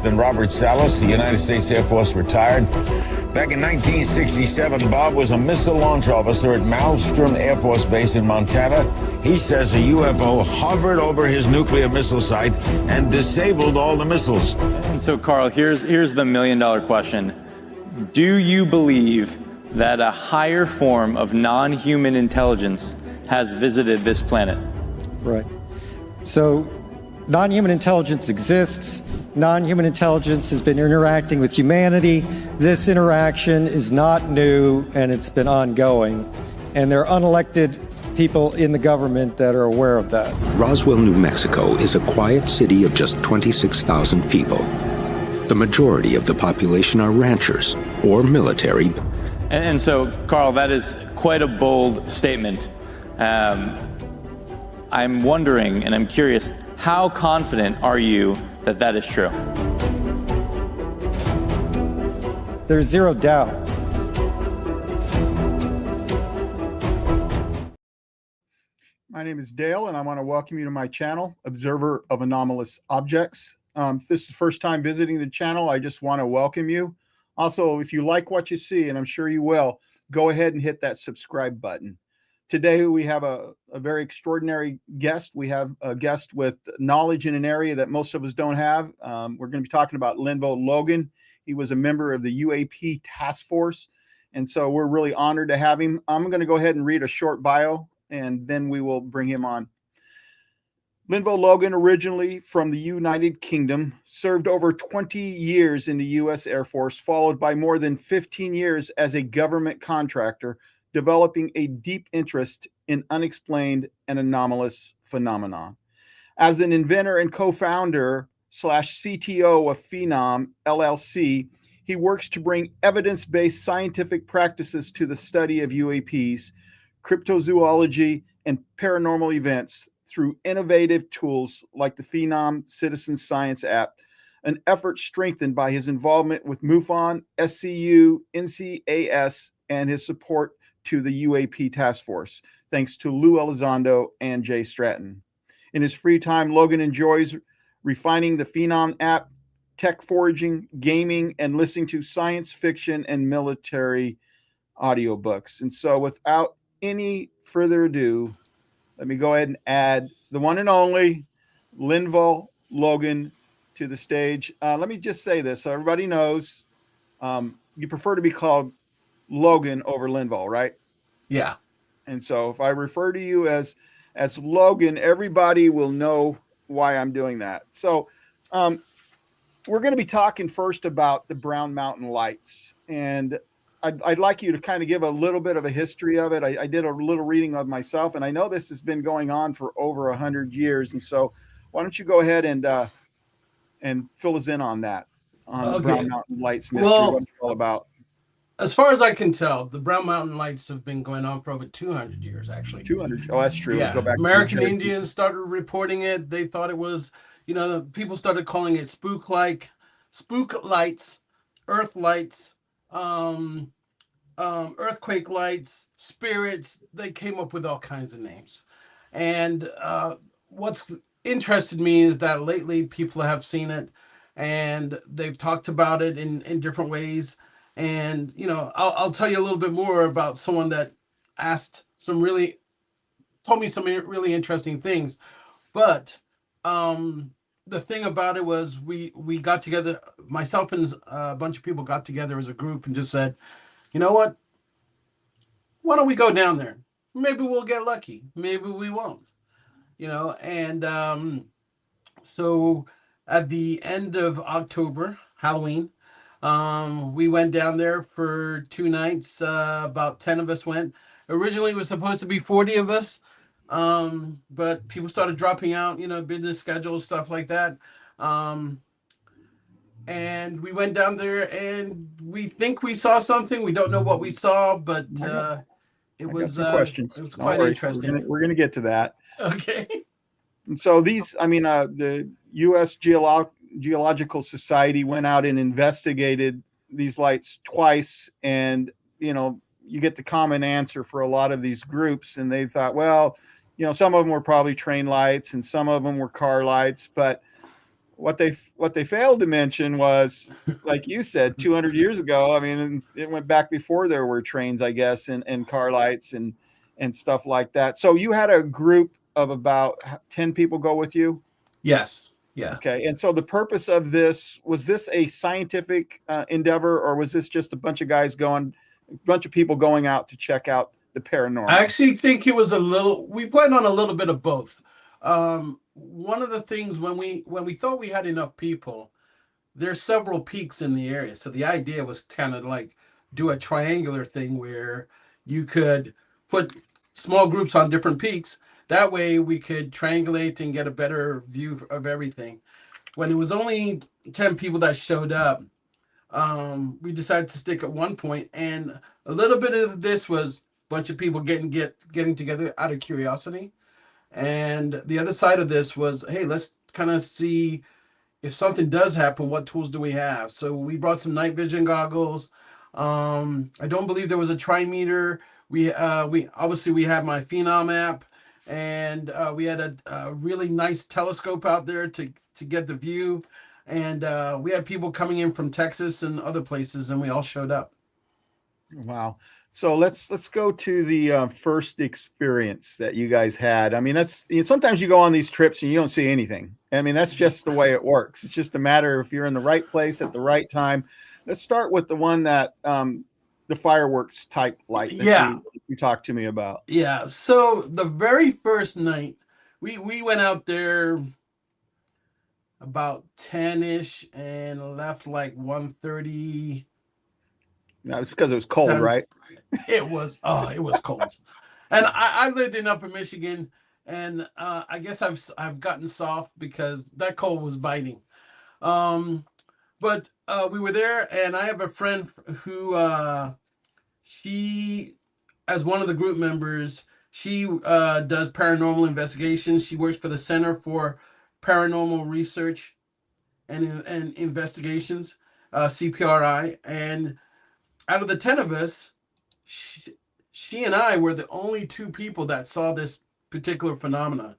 Captain Robert Salas, the United States Air Force retired. Back in 1967, Bob was a missile launch officer at Malmstrom Air Force Base in Montana. He says a UFO hovered over his nuclear missile site and disabled all the missiles. And so, Carl, here's the million-dollar question. Do you believe that a higher form of non-human intelligence has visited this planet? Right. So non-human intelligence exists. Non-human intelligence has been interacting with humanity. This interaction is not new, and it's been ongoing. And there are unelected people in the government that are aware of that. Roswell, New Mexico is a quiet city of just 26,000 people. The majority of the population are ranchers or military. And so, Carl, that is quite a bold statement. I'm wondering, and I'm curious, how confident are you that that is true? There's zero doubt. My name is Dale, and I want to welcome you to my channel, Observer of Anomalous Objects. If this is the first time visiting the channel, I just want to welcome you. Also, if you like what you see, and I'm sure you will, go ahead and hit that subscribe button. Today, we have a very extraordinary guest. We have a guest with knowledge in an area that most of us don't have. We're going to be talking about Lenval Logan. He was a member of the UAP task force, and so we're really honored to have him. I'm going to go ahead and read a short bio, and then we will bring him on. Lenval Logan, originally from the United Kingdom, served over 20 years in the U.S. Air Force, followed by more than 15 years as a government contractor, developing a deep interest in unexplained and anomalous phenomena. As an inventor and co-founder / CTO of Phenom LLC, he works to bring evidence-based scientific practices to the study of UAPs, cryptozoology, and paranormal events through innovative tools like the Phenom Citizen Science app, an effort strengthened by his involvement with MUFON, SCU, NCAS, and his support to the UAP task force, thanks to Lou Elizondo and Jay Stratton. In his free time, Logan enjoys refining the Phenom app, tech foraging, gaming, and listening to science fiction and military audiobooks. And so without any further ado, let me go ahead and add the one and only Lenval Logan to the stage. Let me just say this so everybody knows, you prefer to be called Logan over Lenval, right? Yeah. And so if I refer to you as Logan, everybody will know why I'm doing that. So we're going to be talking first about the Brown Mountain Lights. And I'd like you to kind of give a little bit of a history of it. I did a little reading of myself, and I know this has been going on for over 100 years. And so why don't you go ahead and fill us in on that, on the Brown Mountain Lights mystery, what it's all about. As far as I can tell, the Brown Mountain Lights have been going on for over 200 years, actually. 200. Oh, that's true. Yeah. Go back American Indians started reporting it. They thought it was, people started calling it spook lights, earth lights, earthquake lights, spirits. They came up with all kinds of names. And what's interested me is that lately people have seen it, and they've talked about it in different ways. And, I'll tell you a little bit more about someone that told me some really interesting things. But the thing about it was we got together, myself and a bunch of people got together as a group and just said, you know what? Why don't we go down there? Maybe we'll get lucky. Maybe we won't. And so at the end of October, Halloween, we went down there for 2 nights. About 10 of us went. Originally, it was supposed to be 40 of us, but people started dropping out, business schedules, stuff like that. And we went down there, and we think we saw something. We don't know what we saw, but it was quite interesting. We're going to get to that. Okay. And so the U.S. Geological Society went out and investigated these lights twice, and you get the common answer for a lot of these groups, and they thought, well, some of them were probably train lights and some of them were car lights, but what they failed to mention was, like you said, 200 years ago. I mean, it went back before there were trains, I guess, and car lights and stuff like that. So you had a group of about 10 people go with you. Yes. Yeah. Okay. And so the purpose of this, was this a scientific endeavor, or was this just a bunch of people going out to check out the paranormal? I actually think it was we went on a little bit of both. One of the things when we thought we had enough people, there's several peaks in the area. So the idea was kind of like do a triangular thing where you could put small groups on different peaks. That way we could triangulate and get a better view of everything. When it was only 10 people that showed up, we decided to stick at one point, and a little bit of this was a bunch of people getting together out of curiosity. And the other side of this was, hey, let's kind of see if something does happen, what tools do we have? So we brought some night vision goggles. I don't believe there was a trimeter. We obviously had my Phenom app, and we had a really nice telescope out there to get the view. And we had people coming in from Texas and other places, and we all showed up. Wow. So let's go to the first experience that you guys had. I mean, sometimes you go on these trips and you don't see anything. I mean, that's just the way it works. It's just a matter if you're in the right place at the right time. Let's start with the one that the fireworks type light that you talked to me about. Yeah. So the very first night, we went out there about 10-ish and left like 1:30. That was because it was cold, right? It was cold. And I lived in Upper Michigan, and I guess I've gotten soft because that cold was biting. But we were there, and I have a friend who she, as one of the group members, she does paranormal investigations. She works for the Center for Paranormal Research and Investigations, CPRI, and out of the 10 of us, she and I were the only two people that saw this particular phenomena.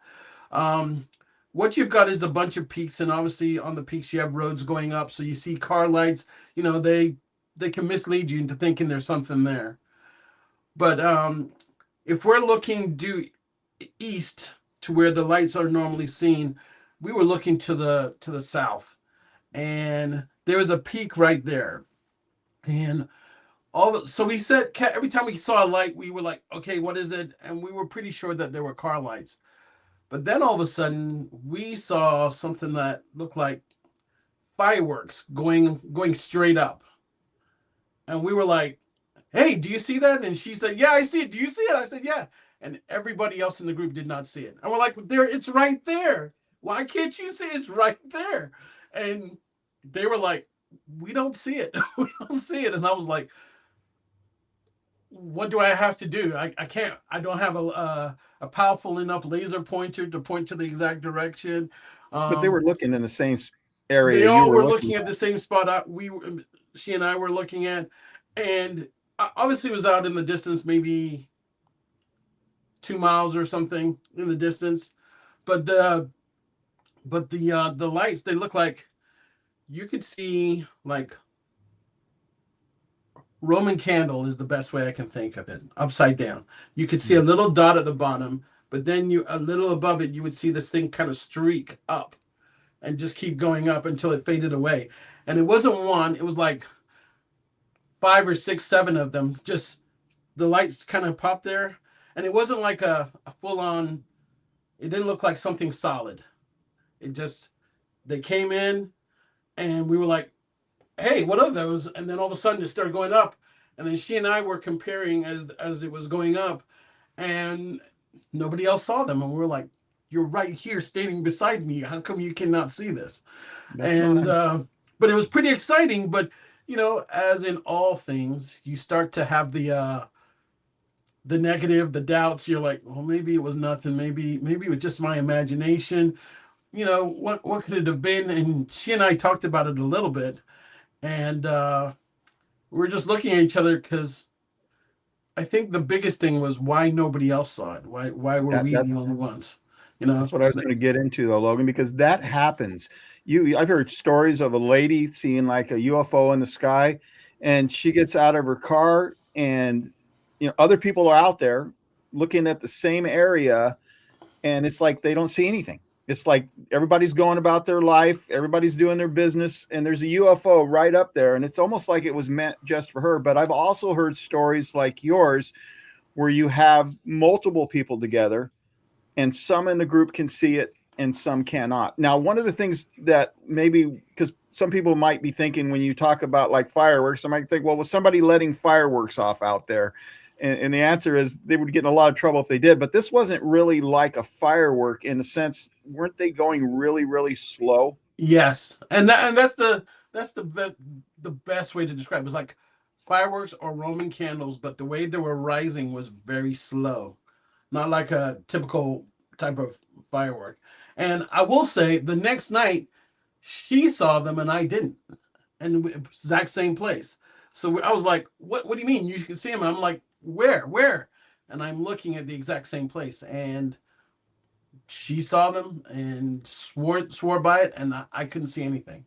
What you've got is a bunch of peaks, and obviously on the peaks you have roads going up, so you see car lights. You know, they can mislead you into thinking there's something there. But if we're looking due east to where the lights are normally seen, we were looking to the south, and there was a peak right there. And so we said, every time we saw a light, we were like, okay, what is it? And we were pretty sure that there were car lights. But then all of a sudden, we saw something that looked like fireworks going straight up. And we were like, hey, do you see that? And she said, yeah, I see it. Do you see it? I said, yeah. And everybody else in the group did not see it. And we're like, it's right there. Why can't you see it? It's right there. And they were like, we don't see it. We don't see it. And I was like, what do I have to do? I can't. I don't have a powerful enough laser pointer to point to the exact direction. But they were looking in the same area. They all were looking at the same spot. She and I were looking at, and obviously it was out in the distance, maybe 2 miles or something in the distance. But the lights, they look like you could see like Roman candle is the best way I can think of it, upside down. You could see a little dot at the bottom, but then a little above it, you would see this thing kind of streak up and just keep going up until it faded away. And it wasn't one, it was like 5 or 6, 7 of them. Just the lights kind of popped there. And it wasn't like a full on, it didn't look like something solid. They came in and we were like, hey, what are those? And then all of a sudden it started going up. And then she and I were comparing as it was going up, and nobody else saw them. And we were like, you're right here standing beside me. How come you cannot see this? But it was pretty exciting. But, as in all things, you start to have the negative, the doubts. You're like, well, maybe it was nothing. Maybe it was just my imagination. What could it have been? And she and I talked about it a little bit. And we're just looking at each other because I think the biggest thing was why nobody else saw it. Why were we the only ones? That's what I was going to get into, though, Logan, because that happens. I've heard stories of a lady seeing like a UFO in the sky, and she gets out of her car, and other people are out there looking at the same area, and it's like they don't see anything. It's like everybody's going about their life, everybody's doing their business, and there's a UFO right up there, and it's almost like it was meant just for her. But I've also heard stories like yours where you have multiple people together, and some in the group can see it and some cannot. Now, one of the things that maybe, because some people might be thinking when you talk about like fireworks, I might think, well, was somebody letting fireworks off out there? And the answer is they would get in a lot of trouble if they did. But this wasn't really like a firework in a sense. Weren't they going really, really slow? Yes, and that's the best way to describe it. It was like fireworks or Roman candles, but the way they were rising was very slow, not like a typical type of firework. And I will say, the next night she saw them and I didn't, and exact same place. So I was like, "What? What do you mean you can see them?" I'm like, Where?" And I'm looking at the exact same place, and she saw them and swore by it, and I couldn't see anything.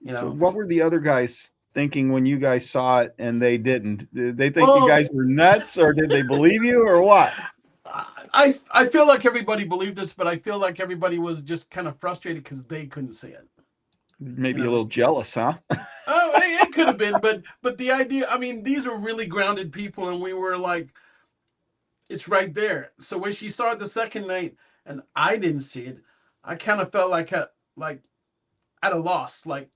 So what were the other guys thinking when you guys saw it and they didn't? Did they think you guys were nuts, or did they believe you, or what? I feel like everybody believed us, but I feel like everybody was just kind of frustrated because they couldn't see it. Maybe a little jealous, huh? Oh, it could have been, but the idea, I mean, these are really grounded people, and we were like, it's right there. So when she saw it the second night and I didn't see it, I kind of felt like at a loss, like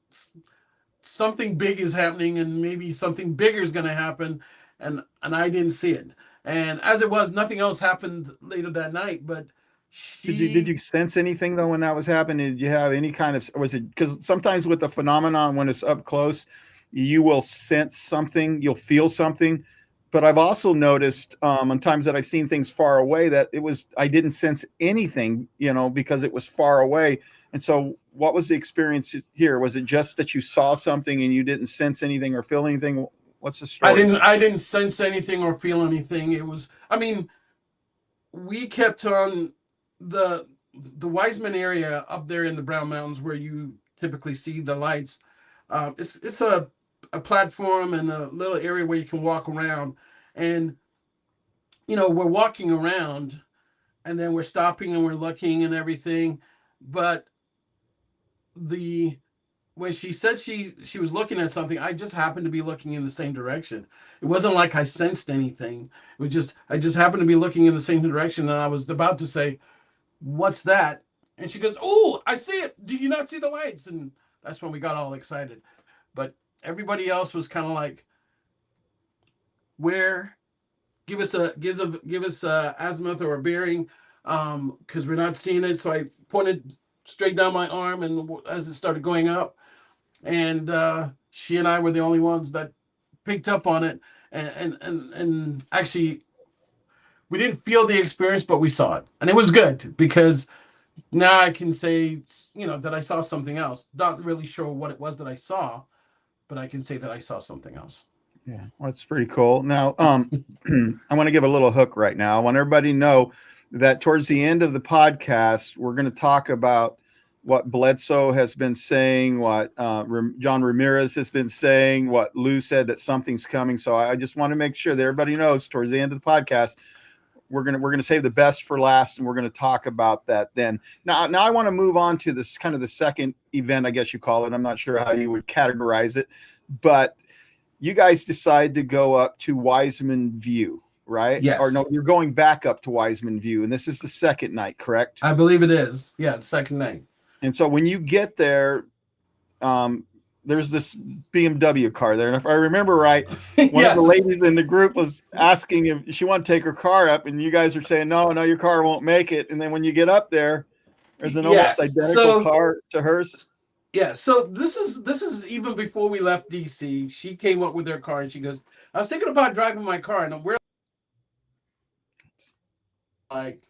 something big is happening and maybe something bigger is going to happen, and I didn't see it. And as it was, nothing else happened later that night, but did you sense anything though when that was happening? Did you have any kind of, was it, because sometimes with the phenomenon, when it's up close, you will sense something, you'll feel something. But I've also noticed on times that I've seen things far away that I didn't sense anything, because it was far away. And so what was the experience here? Was it just that you saw something and you didn't sense anything or feel anything? What's the story? I didn't sense anything or feel anything. It was, I mean, we kept on the Wiseman area up there in the Brown Mountains where you typically see the lights. It's a platform and a little area where you can walk around, and we're walking around, and then we're stopping and we're looking and everything. But when she said she was looking at something, I just happened to be looking in the same direction. It wasn't like I sensed anything. It was just, I just happened to be looking in the same direction, and I was about to say, "What's that?" And she goes, "Oh, I see it. Do you not see the lights?" And that's when we got all excited. But everybody else was kind of like, "Where? Give us a azimuth or a bearing, because we're not seeing it." So I pointed straight down my arm, and as it started going up, and she and I were the only ones that picked up on it, and actually we didn't feel the experience, but we saw it, and it was good because now I can say that I saw something else. Not really sure what it was that I saw, but I can say that I saw something else. Yeah, well, that's pretty cool. Now, I want to give a little hook right now. I want everybody to know that towards the end of the podcast, we're going to talk about what Bledsoe has been saying, what John Ramirez has been saying, what Lou said, that something's coming. So I just want to make sure that everybody knows towards the end of the podcast, we're gonna save the best for last, and we're going to talk about that then. Now I want to move on to this kind of the second event, I guess you call it. I'm not sure how you would categorize it, but you guys decide to go up to Wiseman View, right? Yes. Or no, you're going back up to Wiseman View, and this is the second night, correct? I believe it is. Yeah, the second night. And so when you get there, there's this BMW car there. And if I remember right, one of the ladies in the group was asking if she wanted to take her car up, and you guys are saying, no, your car won't make it. And then when you get up there, there's an almost identical car to hers. Yeah, so this is even before we left DC. She came up with her car, and she goes, "I was thinking about driving my car," and we're like,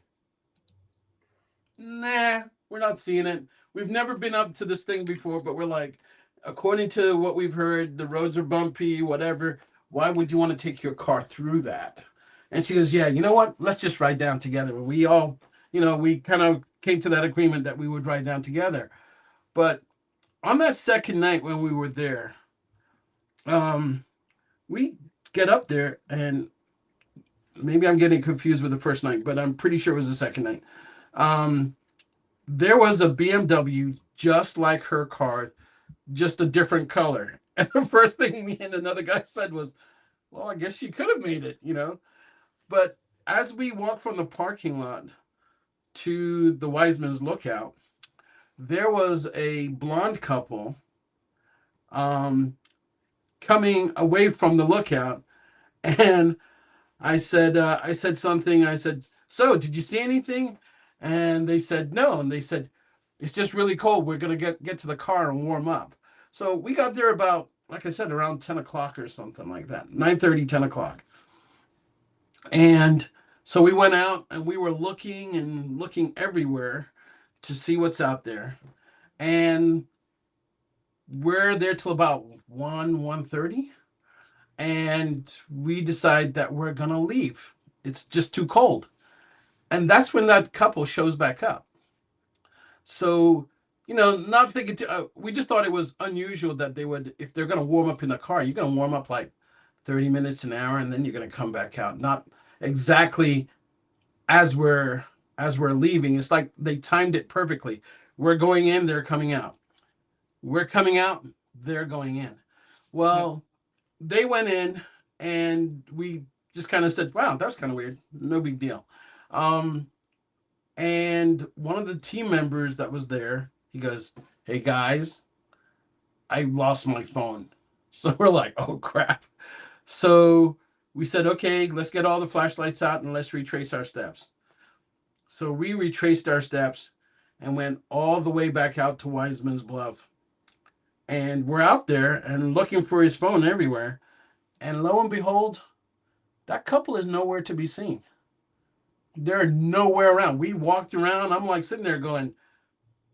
"Nah, we're not seeing it. We've never been up to this thing before, but we're like, according to what we've heard, the roads are bumpy, whatever. Why would you want to take your car through that?" And she goes, "Yeah, you know what? Let's just ride down together." And we all, we kind of came to that agreement that we would ride down together. But on that second night when we were there, we get up there, and maybe I'm getting confused with the first night, but I'm pretty sure it was the second night. There was a BMW just like her car, just a different color. And the first thing me and another guy said was, well, I guess she could have made it, you know? But as we walked from the parking lot to the Wiseman's Lookout, there was a blonde couple coming away from the lookout. And I said something. I said, so did you see anything? And they said, no. And they said, it's just really cold. We're going to get to the car and warm up. So we got there about, like I said, around 10 o'clock or something like that, 9:30, 10 o'clock. And so we went out and we were looking everywhere to see what's out there. And we're there till about 1:30. And we decide that we're going to leave. It's just too cold. And that's when that couple shows back up. So, you know, not thinking, we just thought it was unusual that they would, if they're going to warm up in the car, you're going to warm up like 30 minutes, an hour, and then you're going to come back out. Not exactly as we're leaving. It's like they timed it perfectly. We're going in, they're coming out. We're coming out, they're going in. Well, they went in, and we just kind of said, wow, that was kind of weird. No big deal. And one of the team members that was there, he goes, hey guys, I lost my phone. So we're like, oh crap. So we said, okay, let's get all the flashlights out and let's retrace our steps. So we retraced our steps and went all the way back out to Wiseman's Bluff. And we're out there and looking for his phone everywhere. And lo and behold, that couple is nowhere to be seen. They're nowhere around. We walked around. I'm like sitting there going,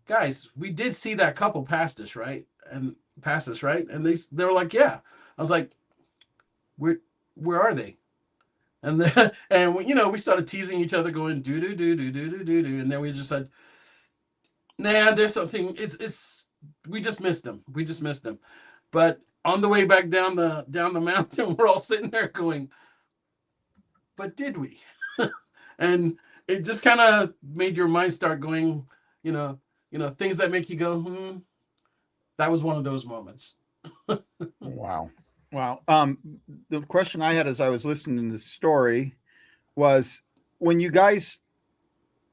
guys, we did see that couple past us, right? And they were like, yeah. I was like, where are they? And then, and we, you know, we started teasing each other, going do do do do do do do do, and then we just said, nah, there's something. We just missed them. We just missed them. But on the way back down the mountain, we're all sitting there going, but did we? And it just kind of made your mind start going, you know, things that make you go, That was one of those moments. Wow. The question I had as I was listening to this story was, when you guys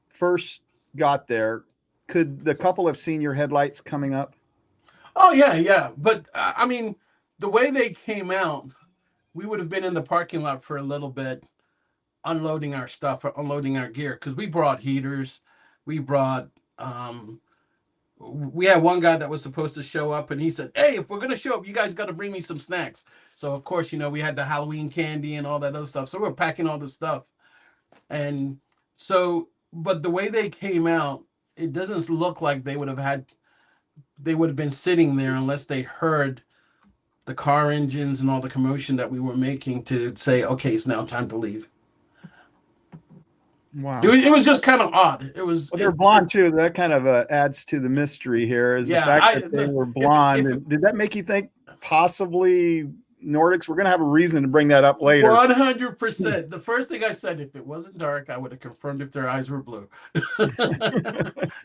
first got there, could the couple have seen your headlights coming up? Oh, yeah. But I mean, the way they came out, we would have been in the parking lot for a little bit, unloading our stuff or unloading our gear, because we brought heaters. We brought, we had one guy that was supposed to show up, and he said, hey, if we're going to show up, you guys got to bring me some snacks. So, of course, you know, we had the Halloween candy and all that other stuff. So we're packing all this stuff. And so, but the way they came out, it doesn't look like they would have been sitting there unless they heard the car engines and all the commotion that we were making to say, okay, it's now time to leave. Wow. It was just kind of odd. It was. Well, they're blonde too. That kind of adds to the mystery here. Is the fact that they were blonde. Did that make you think possibly Nordics? We're going to have a reason to bring that up later. 100%. The first thing I said, if it wasn't dark, I would have confirmed if their eyes were blue.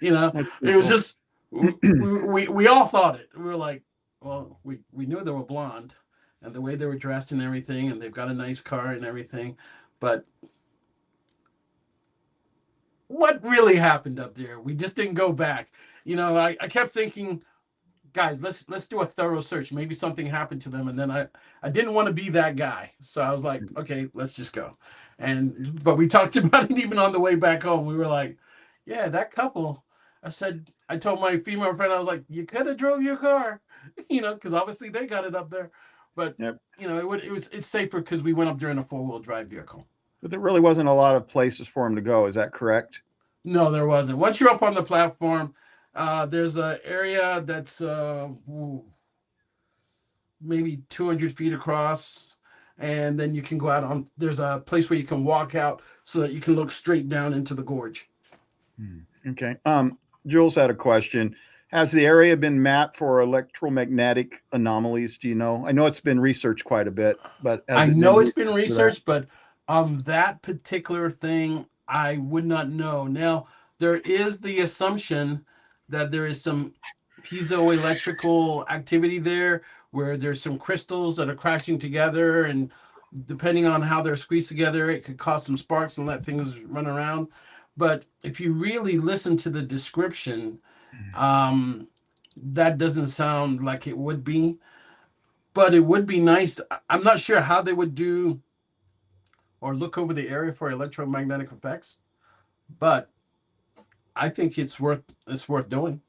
You know, it was just, we all thought it. We were like, well, we knew they were blonde, and the way they were dressed and everything, and they've got a nice car and everything, but what really happened up there? We just didn't go back. You know, I kept thinking, guys, let's do a thorough search. Maybe something happened to them. And then I didn't want to be that guy. So I was like, okay, let's just go. But we talked about it even on the way back home. We were like, yeah, that couple. I told my female friend, I was like, you could have drove your car, you know, because obviously they got it up there. But, you know, it's safer because we went up there in a 4-wheel drive vehicle. But there really wasn't a lot of places for them to go. Is that correct? No, there wasn't. Once you're up on the platform, there's an area that's maybe 200 feet across, and then you can go out on. There's a place where you can walk out so that you can look straight down into the gorge. Okay. Jules had a question. Has the area been mapped for electromagnetic anomalies? Do you know? I know it's been researched quite a bit, but has I it know been it's been researched for that? researched, but that particular thing, I would not know. Now, there is the assumption that there is some piezoelectrical activity there where there's some crystals that are crashing together, and depending on how they're squeezed together, it could cause some sparks and let things run around. But if you really listen to the description, um, that doesn't sound like it would be. But it would be nice. I'm not sure how they would do or look over the area for electromagnetic effects, but I think it's worth doing.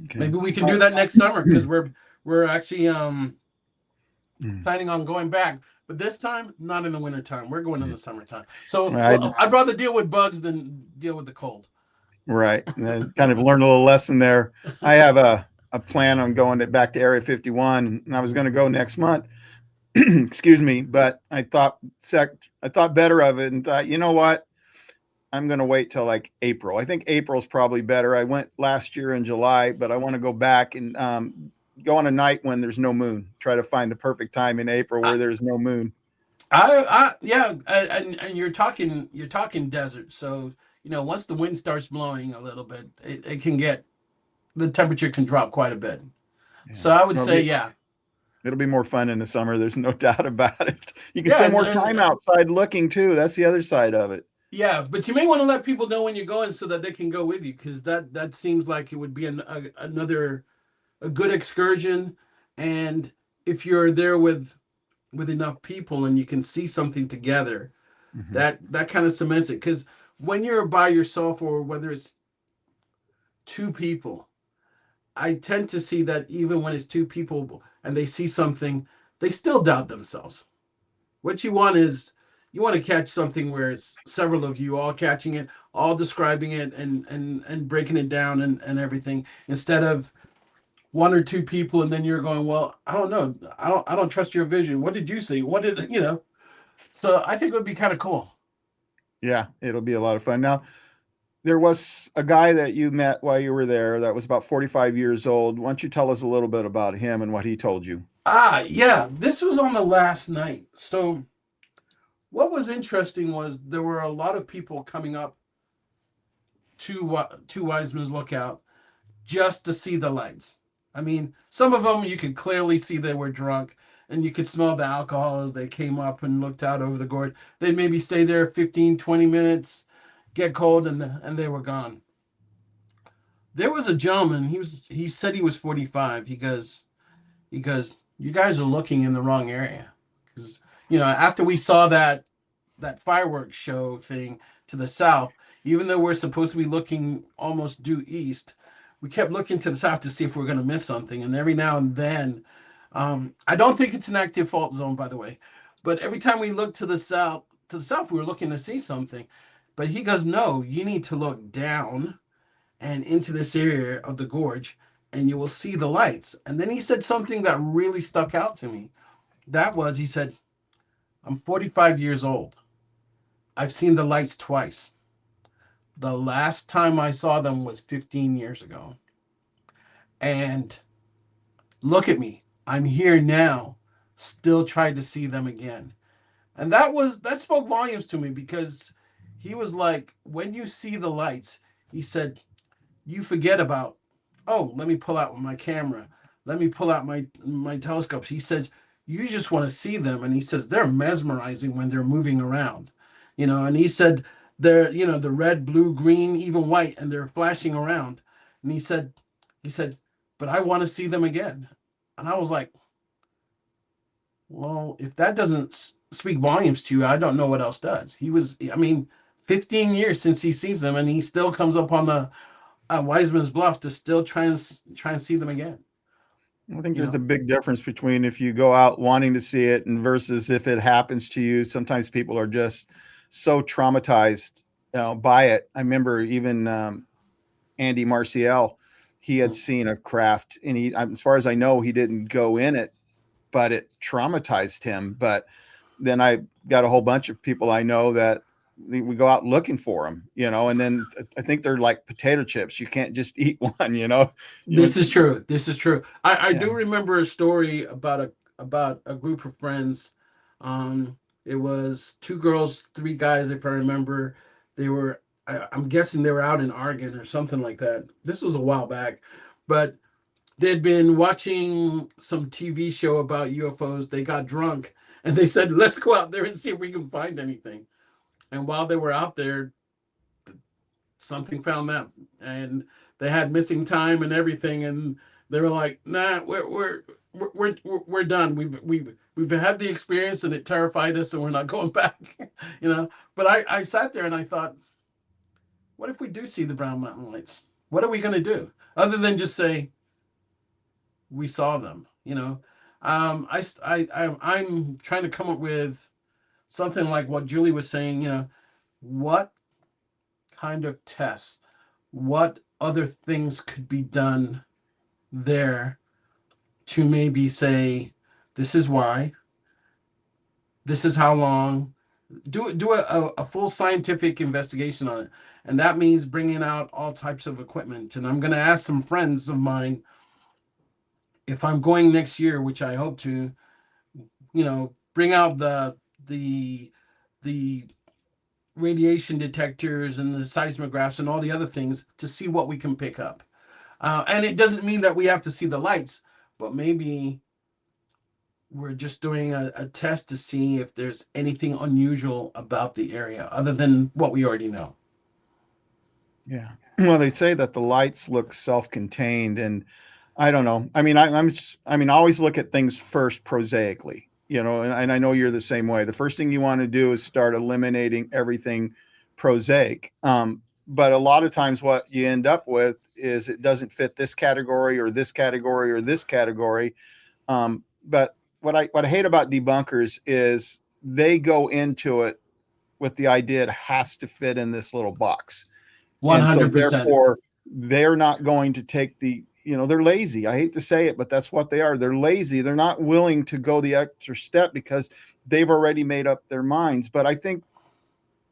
Okay. Maybe we can do that next summer because we're actually Mm. planning on going back, but this time not in the wintertime. We're going in the summertime. So Right. I'd rather deal with bugs than deal with the cold. Right. And then kind of learned a little lesson there. I have a plan on going back to Area 51, and I was going to go next month. Excuse me, but I thought better of it and thought, you know what? I'm going to wait till like April. I think April's probably better. I went last year in July, but I want to go back and go on a night when there's no moon. Try to find the perfect time in April I, where there's no moon. yeah, and you're talking desert, so once the wind starts blowing a little bit, it can get the temperature can drop quite a bit. Yeah. So I would Well, say, yeah. it'll be more fun in the summer. There's no doubt about it. You can Yeah, spend more time outside looking too. That's the other side of it. yeah, but you may want to let people know when you're going so that they can go with you, because that seems like it would be another a good excursion. And if you're there with enough people and you can see something together, Mm-hmm. that kind of cements it. Because when you're by yourself, or whether it's two people, I tend to see that even when it's two people and they see something, they still doubt themselves. What you want to catch something where it's several of you all catching it, all describing it, and breaking it down, and everything, instead of one or two people and then you're going, well, I don't know, I don't trust your vision. What did you see? What did you know? So I think it would be kind of cool. Yeah, it'll be a lot of fun. Now, there was a guy that you met while you were there that was about 45 years old. Why don't you tell us a little bit about him and what he told you? Yeah, this was on the last night. So what was interesting was there were a lot of people coming up to Wiseman's Lookout just to see the lights. I mean, some of them you could clearly see they were drunk, and you could smell the alcohol as they came up and looked out over the gorge. They'd maybe stay there 15, 20 minutes, get cold, and they were gone. There was a gentleman, he said he was 45. He goes, you guys are looking in the wrong area. Because, after we saw that fireworks show thing to the south, even though we're supposed to be looking almost due east, we kept looking to the south to see if we're going to miss something. And every now and then, I don't think it's an active fault zone, by the way, but every time we looked to the south, we were looking to see something. But he goes, no, you need to look down and into this area of the gorge, and you will see the lights. And then he said something that really stuck out to me. He said, I'm 45 years old. I've seen the lights twice. The last time I saw them was 15 years ago. And look at me. I'm here now, still trying to see them again. And that spoke volumes to me, because he was like, when you see the lights, he said, you forget about, oh, let me pull out my camera. Let me pull out my telescopes. He says, you just want to see them. And he says, they're mesmerizing when they're moving around, and he said, they're, the red, blue, green, even white, and they're flashing around. And he said, but I want to see them again. And I was like, well, if that doesn't speak volumes to you, I don't know what else does. 15 years since he sees them, and he still comes up on the Wiseman's Bluff to still try and see them again. I think there's a big difference between if you go out wanting to see it and versus if it happens to you. Sometimes people are just so traumatized by it. I remember even Andy Marcial, he had seen a craft, and as far as I know, he didn't go in it, but it traumatized him. But then I got a whole bunch of people I know that we go out looking for them, you know, and then I think they're like potato chips. You can't just eat one, you know. This is true. This is true. I Yeah. do remember a story about a group of friends. It was 2 girls, 3 guys, if I remember. They were, I'm guessing they were out in Oregon or something like that. This was a while back, but they'd been watching some TV show about UFOs. They got drunk and they said, let's go out there and see if we can find anything. And while they were out there, something found them, and they had missing time and everything. And they were like, nah, we're done. We've had the experience and it terrified us and we're not going back, you know? But I sat there and I thought, what if we do see the Brown Mountain Lights? What are we going to do other than just say, we saw them, you know? I'm trying to come up with something like what Julie was saying, you know, what kind of tests, what other things could be done there to maybe say, this is why, this is how long, do a full scientific investigation on it. And that means bringing out all types of equipment. And I'm going to ask some friends of mine, if I'm going next year, which I hope to, you know, bring out the radiation detectors and the seismographs and all the other things to see what we can pick up. And it doesn't mean that we have to see the lights, but maybe we're just doing a test to see if there's anything unusual about the area other than what we already know. Yeah. Well, they say that the lights look self-contained, and I don't know. I mean, I always look at things first prosaically, you know, and I know you're the same way. The first thing you want to do is start eliminating everything prosaic. But a lot of times what you end up with is it doesn't fit this category or this category or this category. But what I hate about debunkers is they go into it with the idea it has to fit in this little box. 100%. And so therefore, they're not going to take the, you know, they're lazy. I hate to say it, but that's what they are. They're lazy. They're not willing to go the extra step because they've already made up their minds. But I think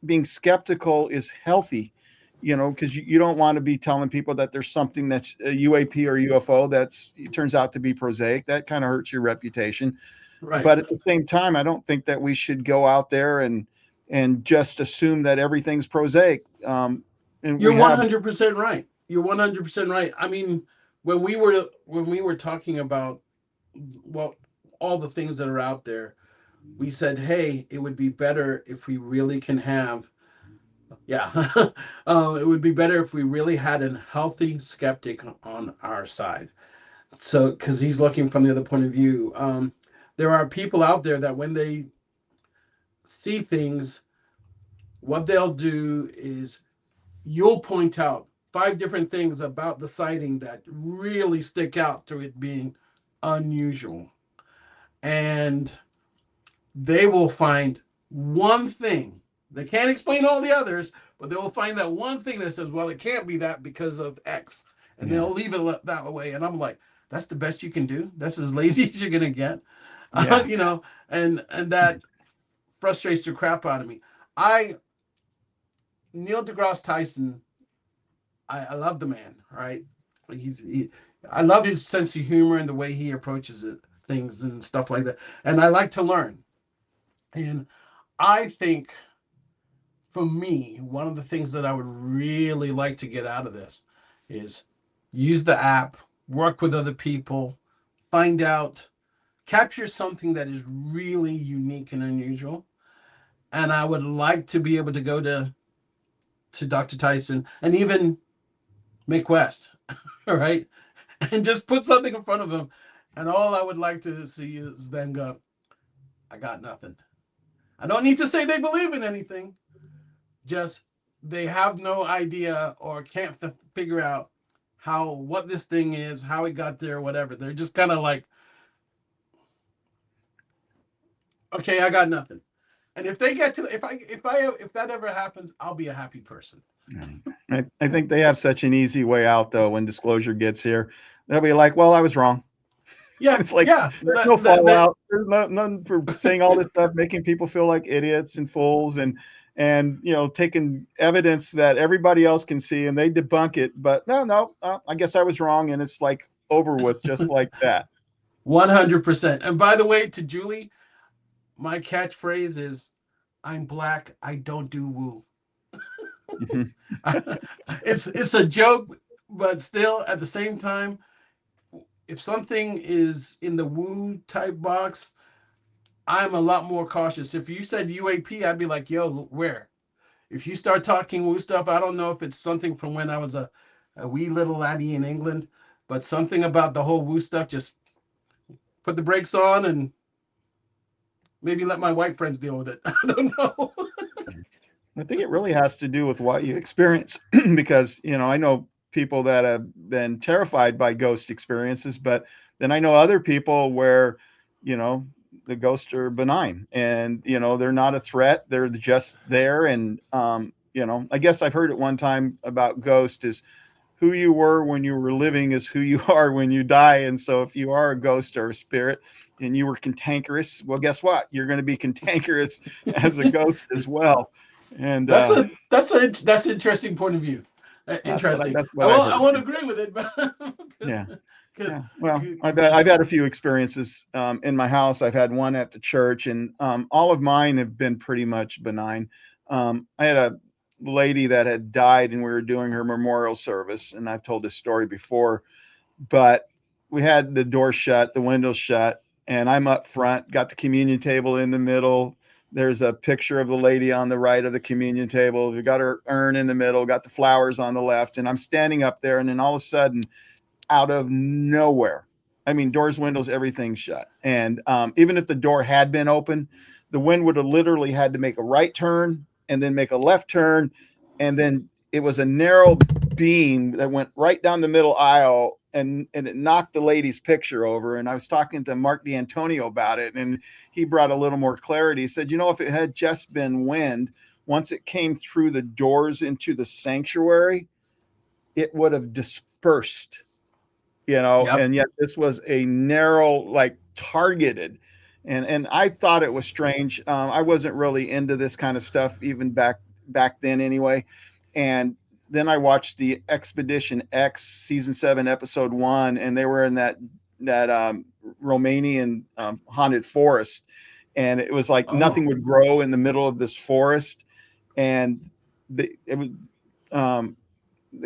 being skeptical is healthy, you know, because you don't want to be telling people that there's something that's a UAP or UFO it turns out to be prosaic. That kind of hurts your reputation. Right. But at the same time, I don't think that we should go out there and just assume that everything's prosaic. And you're 100% right. You're 100% right. I mean, when we were talking about, well, all the things that are out there, we said, hey, it would be better if we really can have, it would be better if we really had a healthy skeptic on our side. So, because he's looking from the other point of view. There are people out there that when they see things, what they'll do is you'll point out 5 different things about the sighting that really stick out to it being unusual. And they will find one thing. They can't explain all the others, but they will find that one thing that says, well, it can't be that because of X. And they'll leave it that way. And I'm like, that's the best you can do? That's as lazy as you're going to get? Yeah. You know, and that frustrates the crap out of me. Neil deGrasse Tyson, I love the man, right? I love his sense of humor and the way he approaches things and stuff like that. And I like to learn. And I think, for me, one of the things that I would really like to get out of this is use the app, work with other people, find out, capture something that is really unique and unusual. And I would like to be able to go to Dr. Tyson and even Mick West, all right? And just put something in front of him. And all I would like to see is them go, I got nothing. I don't need to say they believe in anything. Just they have no idea or can't figure out what this thing is, how it got there, whatever. They're just kind of like, okay, I got nothing. And if they get to, if that ever happens, I'll be a happy person. I think they have such an easy way out, though. When disclosure gets here, they'll be like, "Well, I was wrong." Yeah, it's like there's no fallout. There's none for saying all this stuff, making people feel like idiots and fools. And and, taking evidence that everybody else can see, and they debunk it. But no, I guess I was wrong, and it's like over with just like that. 100%. And by the way, to Julie, my catchphrase is, "I'm black, I don't do woo." It's a joke, but still at the same time, if something is in the woo type box, I'm a lot more cautious. If you said UAP, I'd be like, yo, where? If you start talking woo stuff, I don't know if it's something from when I was a wee little laddie in England, but something about the whole woo stuff, just put the brakes on and maybe let my white friends deal with it. I don't know. I think it really has to do with what you experience because, I know people that have been terrified by ghost experiences, but then I know other people where, the ghosts are benign and, they're not a threat. They're just there. And, I guess I've heard it one time about ghost is who you were when you were living is who you are when you die. And so if you are a ghost or a spirit and you were cantankerous, well, guess what? You're going to be cantankerous as a ghost as well. And that's an interesting point of view. Interesting. I won't agree with it, but yeah. Well, I've had a few experiences in my house. I've had one at the church, and all of mine have been pretty much benign. I had a lady that had died, and we were doing her memorial service, and I've told this story before, but we had the door shut, the windows shut, and I'm up front, got the communion table in the middle. There's a picture of the lady on the right of the communion table. We got her urn in the middle, got the flowers on the left, and I'm standing up there, and then all of a sudden, out of nowhere, I mean, doors, windows, everything shut. And even if the door had been open, the wind would have literally had to make a right turn and then make a left turn. And then it was a narrow beam that went right down the middle aisle, and it knocked the lady's picture over. And I was talking to Mark D'Antonio about it, and he brought a little more clarity. He said, if it had just been wind, once it came through the doors into the sanctuary, it would have dispersed, Yep. And yet this was a narrow, like targeted. And I thought it was strange. I wasn't really into this kind of stuff even back then anyway. And then I watched the Expedition X season 7, episode 1, and they were in that Romanian haunted forest. And it was like nothing would grow in the middle of this forest. And the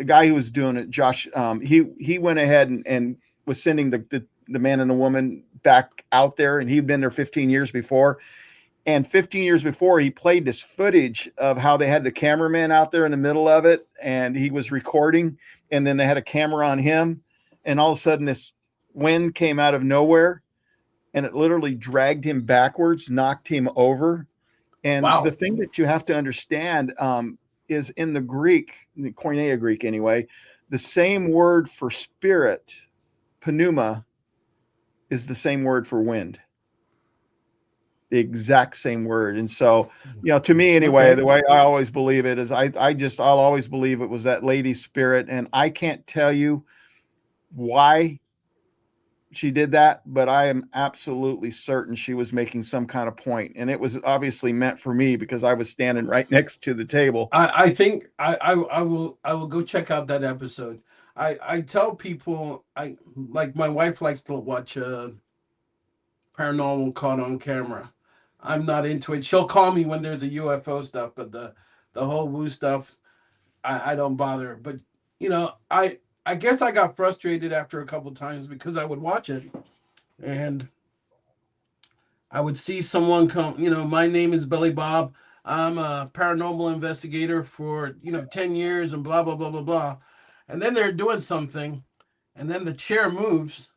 guy who was doing it, Josh, he went ahead and was sending the man and the woman back out there, and he'd been there 15 years before. And 15 years before, he played this footage of how they had the cameraman out there in the middle of it, and he was recording, and then they had a camera on him, and all of a sudden this wind came out of nowhere, and it literally dragged him backwards, knocked him over. And the thing that you have to understand is in the Greek, in the Koine Greek anyway, the same word for spirit, pneuma, is the same word for wind. The exact same word. And so, to me anyway, the way I always believe it is I'll always believe it was that lady's spirit. And I can't tell you why she did that, but I am absolutely certain she was making some kind of point. And it was obviously meant for me because I was standing right next to the table. I think I will go check out that episode. I tell people, like my wife likes to watch paranormal caught on camera. I'm not into it. She'll call me when there's a UFO stuff, but the whole woo stuff, I don't bother. But I guess I got frustrated after a couple times because I would watch it and I would see someone come, my name is Billy Bob. I'm a paranormal investigator for, 10 years and blah, blah, blah, blah, blah. And then they're doing something and then the chair moves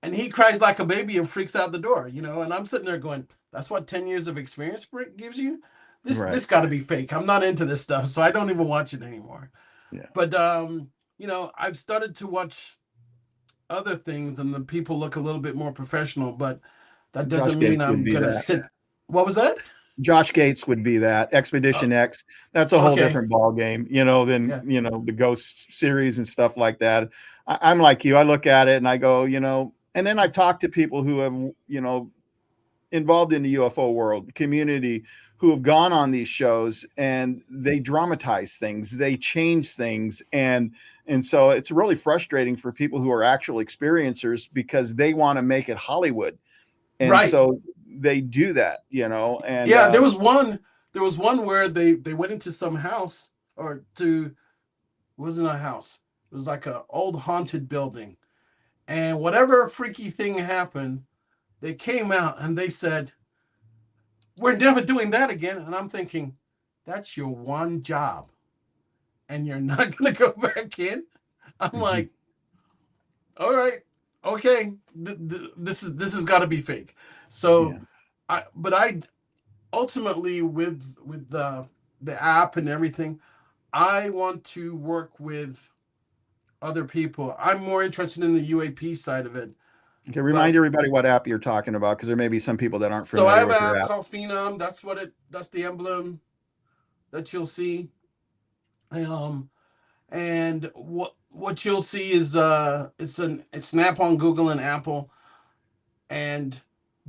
and he cries like a baby and freaks out the door, and I'm sitting there going, that's what 10 years of experience gives you? This got to be fake. I'm not into this stuff, so I don't even watch it anymore. Yeah. But, I've started to watch other things and the people look a little bit more professional, but that doesn't mean I'm going to sit. What was that? Josh Gates would be that. Expedition X. That's a whole different ball game, than, the Ghost series and stuff like that. I'm like you. I look at it and I go, and then I've talked to people who have, involved in the UFO world community who have gone on these shows, and they dramatize things, they change things, and so it's really frustrating for people who are actual experiencers because they want to make it Hollywood, and Right. so they do that, you know. And yeah, there was one where they went into some house, or to, it wasn't a house, it was like an old haunted building, and whatever freaky thing happened, they came out and they said, we're never doing that again. And I'm thinking, that's your one job, and you're not going to go back in. I'm like, all right, okay, this has got to be fake. So, Yeah. I ultimately, with the app and everything, I want to work with other people. I'm more interested in the UAP side of it. Okay, remind everybody what app you're talking about, because there may be some people that aren't familiar So I have with an your app app. called Phenom. That's the emblem that you'll see. And what you'll see is it's an app on Google and Apple, and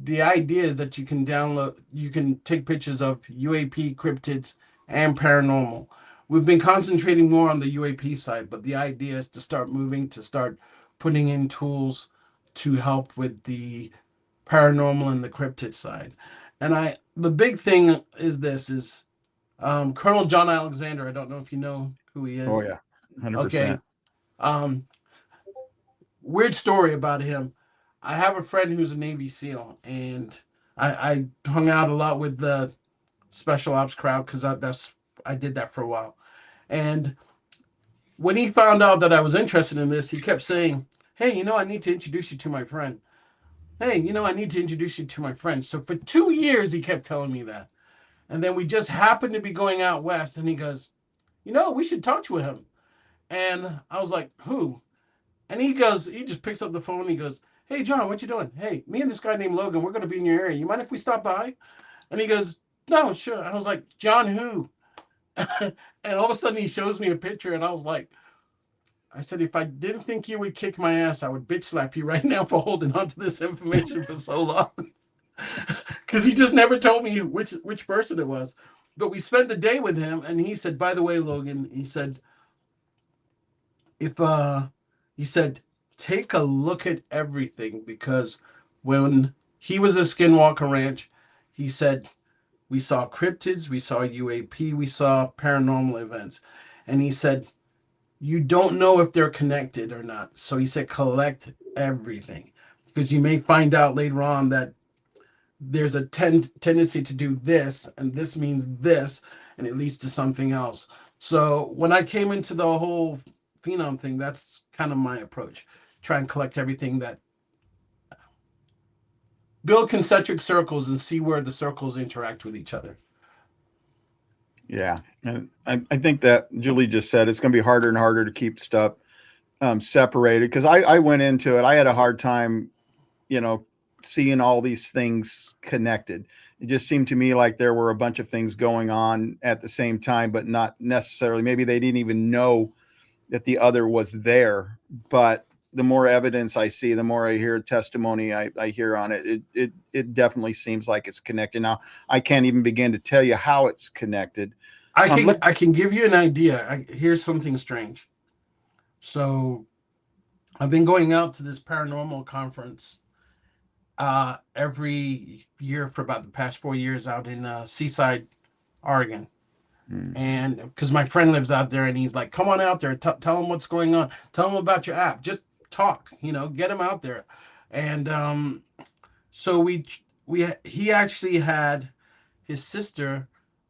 the idea is that you can take pictures of UAP, cryptids, and paranormal. We've been concentrating more on the UAP side, but the idea is to start putting in tools to help with the paranormal and the cryptid side. And the big thing is Colonel John Alexander. I don't know if you know who he Oh is. yeah, 100%. Okay. Weird story about him. I have a friend who's a Navy SEAL, and I hung out a lot with the special ops crowd because I did that for a while. And when he found out that I was interested in this, he kept saying, "Hey, I need to introduce you to my friend. Hey, I need to introduce you to my friend." So for 2 years, he kept telling me that. And then we just happened to be going out west, and he goes, we should talk to him. And I was like, who? And he just picks up the phone. He goes, "Hey, John, what you doing? Hey, me and this guy named Logan, we're going to be in your area. You mind if we stop by?" And he goes, "No, sure." I was like, "John who?" And all of a sudden he shows me a picture, and I said, if I didn't think you would kick my ass, I would bitch slap you right now for holding on to this information for so long. Because he just never told me which person it was. But we spent the day with him, and he said, "By the way, Logan," he said, if he said, "take a look at everything," because when he was at Skinwalker Ranch, he said, we saw cryptids, we saw UAP, we saw paranormal events. And he said, you don't know if they're connected or not. So he said, collect everything, because you may find out later on that there's a tendency to do this, and this means this, and it leads to something else. So when I came into the whole Phenom thing, that's kind of my approach. Try and collect everything, that build concentric circles and see where the circles interact with each other. Yeah, and I think that Julie just said it's going to be harder and harder to keep stuff separated, because I went into it. I had a hard time, seeing all these things connected. It just seemed to me like there were a bunch of things going on at the same time, but not necessarily. Maybe they didn't even know that the other was there. But the more evidence I see, the more I hear testimony I hear on it, it definitely seems like it's connected. Now, I can't even begin to tell you how it's connected. I can give you an idea. Here's something strange. So I've been going out to this paranormal conference every year for about the past 4 years out in Seaside, Oregon. And because my friend lives out there, and he's like, "Come on out there, tell him what's going on, tell him about your app, just talk, get him out there." And so he actually had his sister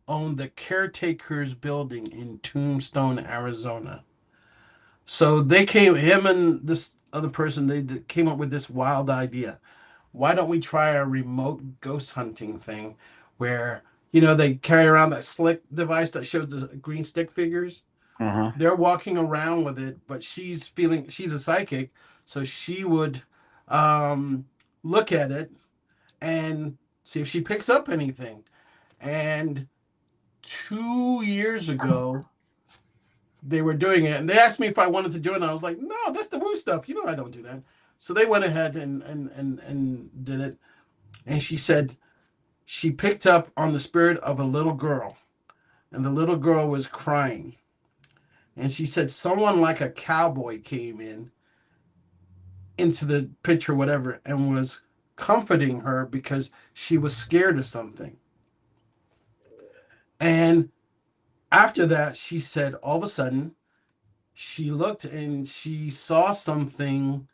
own the caretaker's building in Tombstone, Arizona. So him and this other person, they came up with this wild idea. Why don't we try a remote ghost hunting thing where, they carry around that slick device that shows the green stick figures. They're walking around with it, but she's a psychic, so she would look at it and see if she picks up anything. And 2 years ago, they were doing it, and they asked me if I wanted to do it, and I was like, "No, that's the woo stuff. I don't do that." So they went ahead and did it. And she said she picked up on the spirit of a little girl, and the little girl was crying. And she said someone like a cowboy came into the picture, whatever, and was comforting her because she was scared of something. And after that, she said all of a sudden she looked and she saw something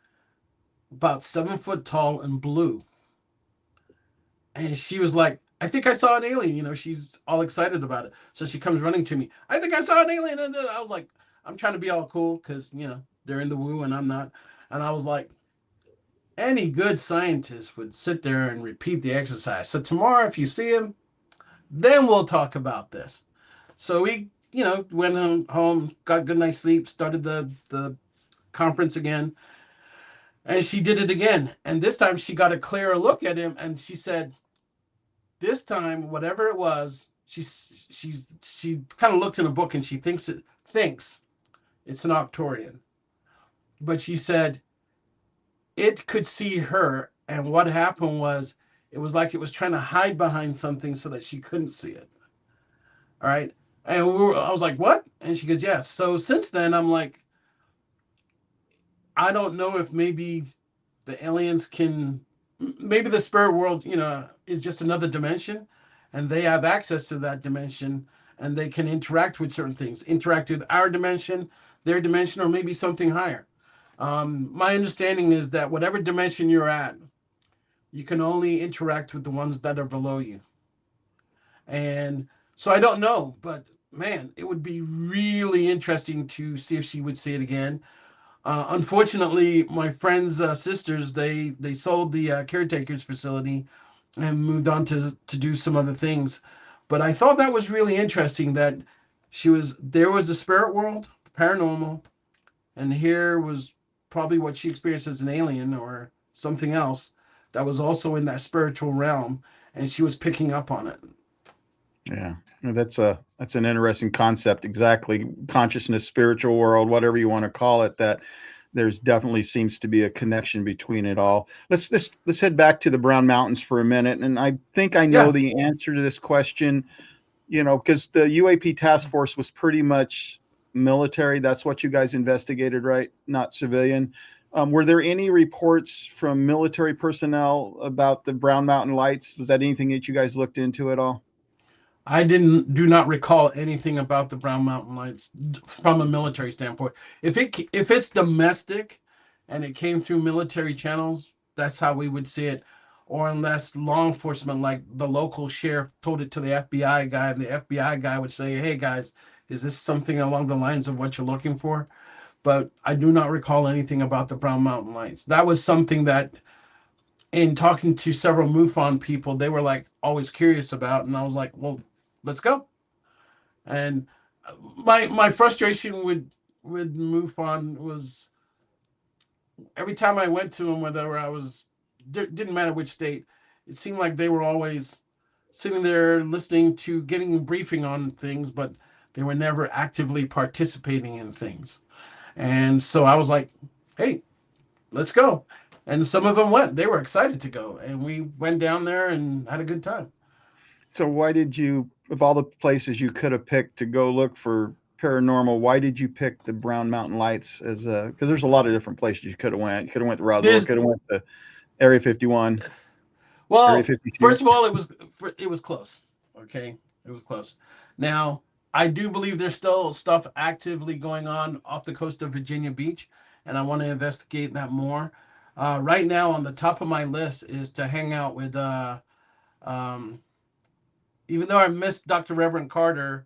about 7 foot tall and blue. And she was like, I think I saw an alien. She's all excited about it. So she comes running to me. I think I saw an alien. And I was like, I'm trying to be all cool because, they're in the woo and I'm not. And I was like, any good scientist would sit there and repeat the exercise. So tomorrow, if you see him, then we'll talk about this. So we, went home, got a good night's sleep, started the conference again. And she did it again. And this time she got a clearer look at him. And she said, this time, whatever it was, she kind of looked in a book and she thinks it's an Arcturian. But she said it could see her. And what happened was it was like it was trying to hide behind something so that she couldn't see it. All right. And I was like, what? And she goes, yes. So since then, I'm like, I don't know if maybe the aliens maybe the spirit world, is just another dimension and they have access to that dimension and they can interact with certain things, interact with our dimension, their dimension, or maybe something higher. My understanding is that whatever dimension you're at, you can only interact with the ones that are below you. And so I don't know, but man, it would be really interesting to see if she would see it again. Unfortunately, my friend's sisters, they sold the caretaker's facility and moved on to do some other things. But I thought that was really interesting that there was the spirit world, the paranormal, and here was probably what she experienced as an alien or something else that was also in that spiritual realm, and she was picking up on it. Yeah, that's an interesting concept. Exactly, consciousness, spiritual world, whatever you want to call it. That there's definitely seems to be a connection between it all. Let's head back to the Brown Mountains for a minute, and I think I know the answer to this question. Because the UAP task force was pretty much military. That's what you guys investigated, right? Not civilian. Were there any reports from military personnel about the Brown Mountain lights? Was that anything that you guys looked into at all? I do not recall anything about the Brown Mountain lights from a military standpoint. If it's domestic and it came through military channels, that's how we would see it. Or unless law enforcement, like the local sheriff, told it to the FBI guy, and the FBI guy would say, hey guys, is this something along the lines of what you're looking for? But I do not recall anything about the Brown Mountain lights. That was something that, in talking to several MUFON people, they were like always curious about, and I was like, well, let's go. And my frustration with MUFON was every time I went to them, whether I was didn't matter which state, it seemed like they were always sitting there listening to getting a briefing on things, but they were never actively participating in things. And so I was like, hey, let's go. And some of them went. They were excited to go. And we went down there and had a good time. So why did you, of all the places you could have picked to go look for paranormal, why did you pick the Brown Mountain lights as because there's a lot of different places you could have went. You could have went to Roswell, could have went to Area 51. Well, Area 52. First of all, it was close. Okay. It was close. Now, I do believe there's still stuff actively going on off the coast of Virginia Beach, and I want to investigate that more. Right now, on the top of my list is to hang out with, even though I missed Dr. Reverend Carter,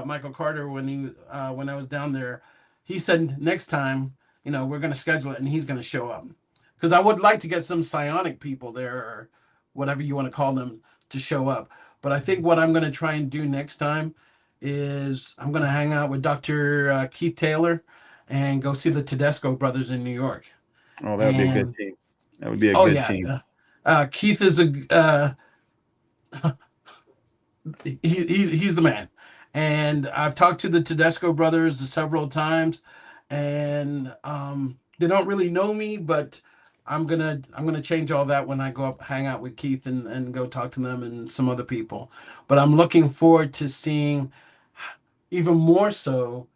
Michael Carter, when I was down there, he said next time, we're going to schedule it and he's going to show up. Because I would like to get some psionic people there, or whatever you want to call them, to show up. But I think what I'm going to try and do next time is I'm going to hang out with Dr. Keith Taylor and go see the Tedesco brothers in New York. Oh, that would be a good team. That would be a good team. Keith is he's the man. And I've talked to the Tedesco brothers several times, and they don't really know me, but I'm gonna change all that when I go up, hang out with Keith, and go talk to them and some other people. But I'm looking forward to seeing even more so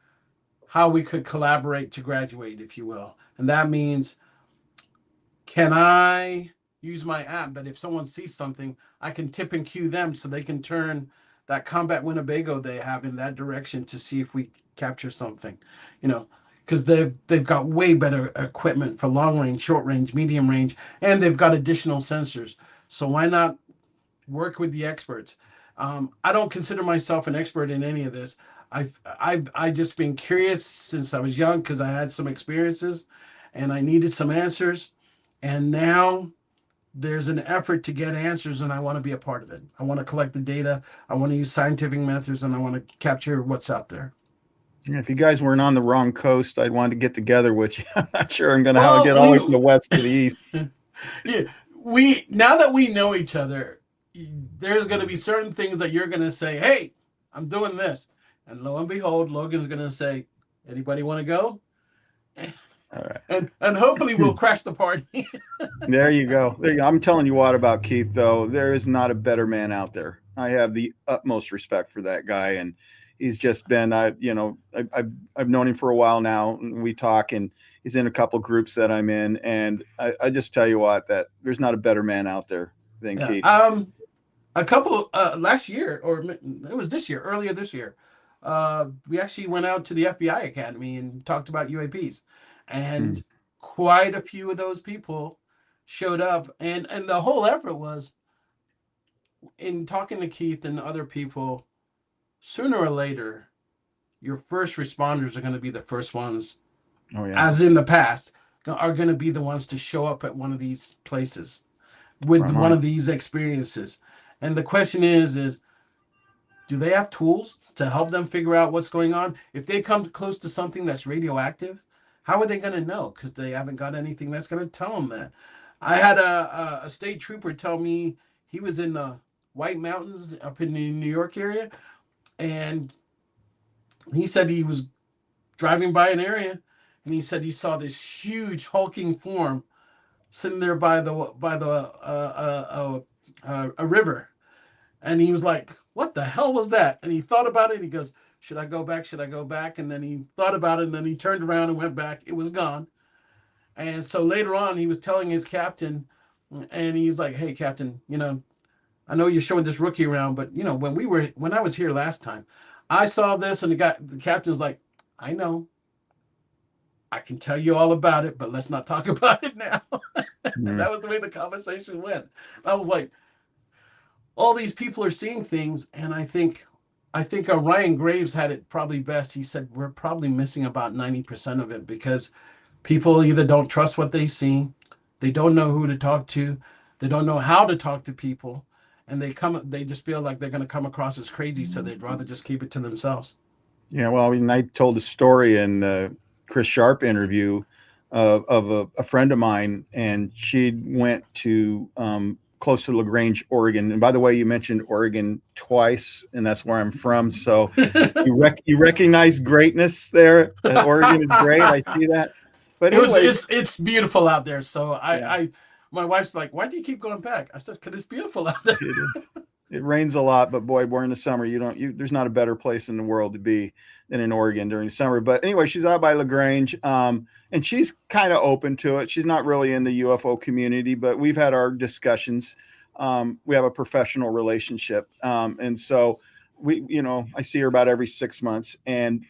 how we could collaborate to graduate, if you will. And that means, can I use my app that if someone sees something, I can tip and cue them so they can turn that Combat Winnebago they have in that direction to see if we capture something, you know, because they've got way better equipment for long range, short range, medium range, and they've got additional sensors. So why not work with the experts? I don't consider myself an expert in any of this. I've just been curious since I was young because I had some experiences and I needed some answers. And now there's an effort to get answers, and I want to be a part of it. I want to collect the data. I want to use scientific methods, and I want to capture what's out there. If you guys weren't on the wrong coast, I'd want to get together with you. I'm not sure I'm going to have to get all the way from the west to the east. Yeah, now that we know each other, there's going to be certain things that you're going to say, hey, I'm doing this. And lo and behold, Logan's going to say, anybody want to go? All right. And hopefully we'll crash the party. There you go. There you go. I'm telling you what about Keith, though. There is not a better man out there. I have the utmost respect for that guy. And he's just been, I've known him for a while now. And we talk, and he's in a couple groups that I'm in. And I just tell you what, that there's not a better man out there than Keith. A couple, last year, or it was this year, earlier this year, we actually went out to the FBI Academy and talked about UAPs. And quite a few of those people showed up. And the whole effort was, in talking to Keith and other people, sooner or later, your first responders are going to be the first ones, as in the past, are going to be the ones to show up at one of these places with one of these experiences. And the question is do they have tools to help them figure out what's going on? If they come close to something that's radioactive, how are they going to know? Because they haven't got anything that's going to tell them that. I had a state trooper tell me he was in the White Mountains up in the New York area, and he said he was driving by an area, and he said he saw this huge hulking form sitting there by a river, and he was like, "What the hell was that?" And he thought about it. And he goes, should I go back? Should I go back? And then he thought about it, and then he turned around and went back. It was gone. And so later on, he was telling his captain, and he's like, hey, Captain, I know you're showing this rookie around, but, when I was here last time, I saw this, and the captain's like, I know. I can tell you all about it, but let's not talk about it now. That was the way the conversation went. I was like, all these people are seeing things, and I think Ryan Graves had it probably best. He said, we're probably missing about 90% of it because people either don't trust what they see, they don't know who to talk to, they don't know how to talk to people, and they just feel like they're going to come across as crazy, so they'd rather just keep it to themselves. Yeah, well, I told a story in the Chris Sharp interview of a friend of mine, and she went to close to LaGrange, Oregon. And by the way, you mentioned Oregon twice, and that's where I'm from. So you recognize greatness there. Oregon is great. I see that. But it's beautiful out there. So my wife's like, why do you keep going back? I said, because it's beautiful out there. It rains a lot, but boy, we're in the summer. There's not a better place in the world to be than in Oregon during the summer. But anyway, she's out by LaGrange, and she's kind of open to it. She's not really in the UFO community, but we've had our discussions. We have a professional relationship, and so I see her about every 6 months. And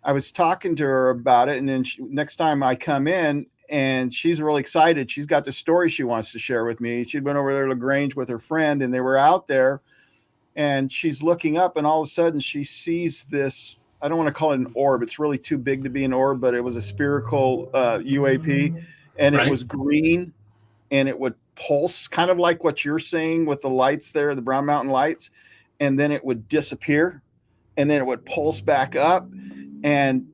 I was talking to her about it, and then next time I come in, and she's really excited. She's got the story she wants to share with me. She'd been over there to LaGrange with her friend, and they were out there, and she's looking up, and all of a sudden she sees this, I don't want to call it an orb. It's really too big to be an orb, but it was a spherical UAP, and it was green, and it would pulse, kind of like what you're saying with the lights there, the Brown Mountain lights, and then it would disappear, and then it would pulse back up, and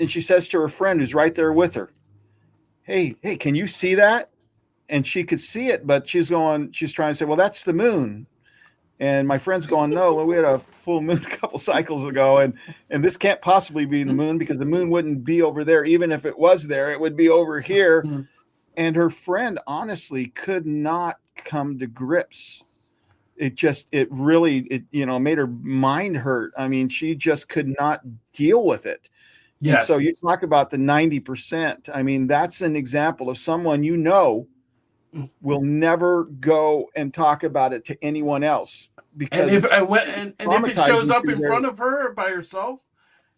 she says to her friend who's right there with her, hey, can you see that? And she could see it, but she's trying to say, well, that's the moon. And my friend's going, no, well, we had a full moon a couple cycles ago, and this can't possibly be the moon, because the moon wouldn't be over there. Even if it was there, it would be over here. And her friend honestly could not come to grips. It really made her mind hurt. I mean, she just could not deal with it. And so Yes. you talk about the 90%. I mean, that's an example of someone will never go and talk about it to anyone else, because And if it shows up in front her. of her by herself,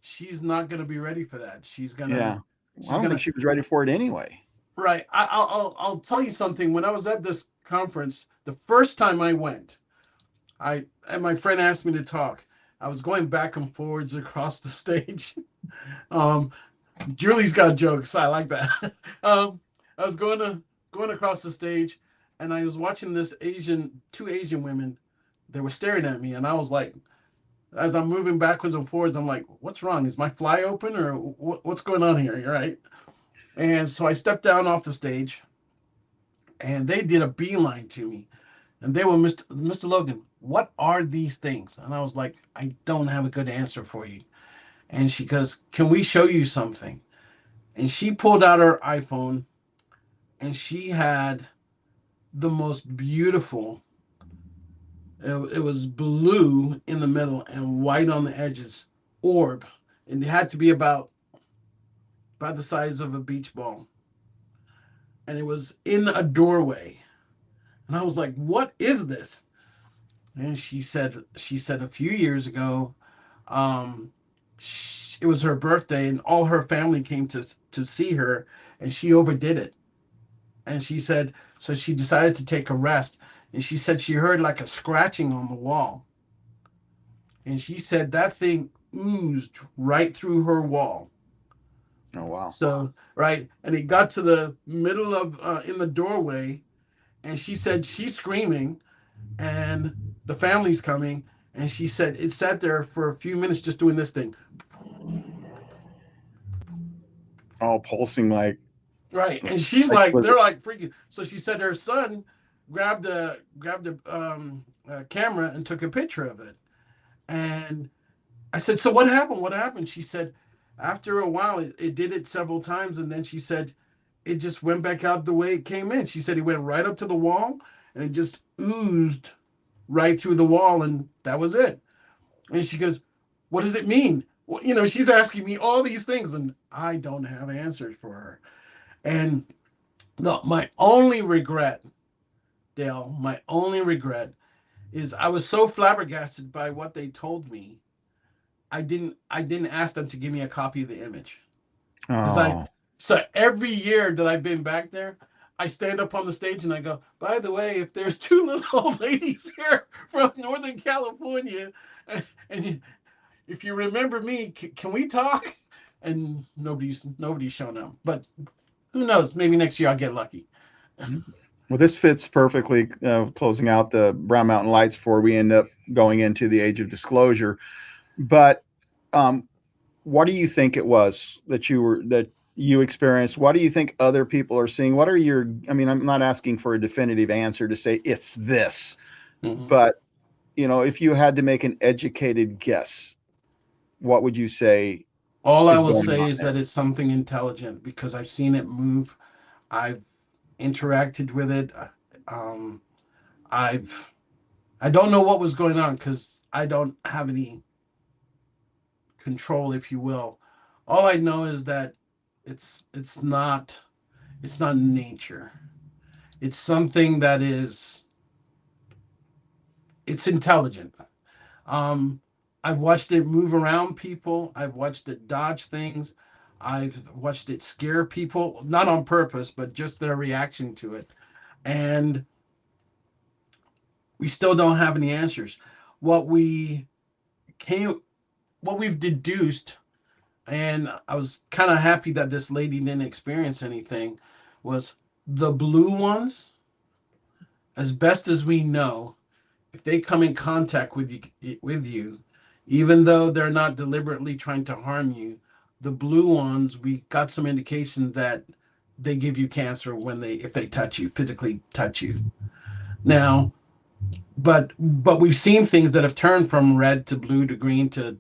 she's not going to be ready for that. She's gonna. Yeah, She's I don't gonna. think she was ready for it anyway. Right. I'll tell you something. When I was at this conference, the first time I went, and my friend asked me to talk. I was going back and forwards across the stage. Julie's got jokes. I like that. I was going across the stage, and I was watching two Asian women. They were staring at me, and I was like, as I'm moving backwards and forwards, I'm like, "What's wrong? Is my fly open, or what's going on here?" You're right. And so I stepped down off the stage, and they did a beeline to me, and they were, Mr. Logan, what are these things? And I was like, I don't have a good answer for you. And she goes, can we show you something? And she pulled out her iPhone, and she had the most beautiful, it was blue in the middle and white on the edges, orb. And it had to be about the size of a beach ball. And it was in a doorway. And I was like, what is this? And she said a few years ago, it was her birthday, and all her family came to see her, and she overdid it. And she said, so she decided to take a rest. And she said she heard like a scratching on the wall. And she said that thing oozed right through her wall. Oh, wow. So, right. And it got to the middle of, in the doorway. And she said she's screaming, and the family's coming. And she said it sat there for a few minutes just doing this thing. All pulsing like. Right. And she's like, they're like freaking. So she said her son grabbed a camera and took a picture of it. And I said, so what happened? What happened? She said, after a while, it did it several times. And then she said, it just went back out the way it came in. She said it went right up to the wall, and it just oozed right through the wall, and that was it. And she goes, what does it mean? Well, she's asking me all these things, and I don't have answers for her. And no, my only regret, Dale, is I was so flabbergasted by what they told me. I didn't ask them to give me a copy of the image. So every year that I've been back there, I stand up on the stage and I go, by the way, if there's two little old ladies here from Northern California, and if you remember me, can we talk? And nobody's shown up. But who knows? Maybe next year I'll get lucky. Well, this fits perfectly, closing out the Brown Mountain Lights before we end up going into the age of disclosure. But what do you think it was that you experienced? What do you think other people are seeing? What are I'm not asking for a definitive answer to say it's this, but if you had to make an educated guess, what would you say? All I will say is that it's something intelligent, because I've seen it move. I've interacted with it. I don't know what was going on, because I don't have any control, if you will. All I know is that it's not nature. It's something that it's intelligent. I've watched it move around people. I've watched it dodge things. I've watched it scare people, not on purpose, but just their reaction to it. And we still don't have any answers. What we've deduced, and I was kind of happy that this lady didn't experience anything, was the blue ones, as best as we know, if they come in contact with you, even though they're not deliberately trying to harm you, the blue ones, we got some indication that they give you cancer if they physically touch you. Now, but we've seen things that have turned from red to blue to green to,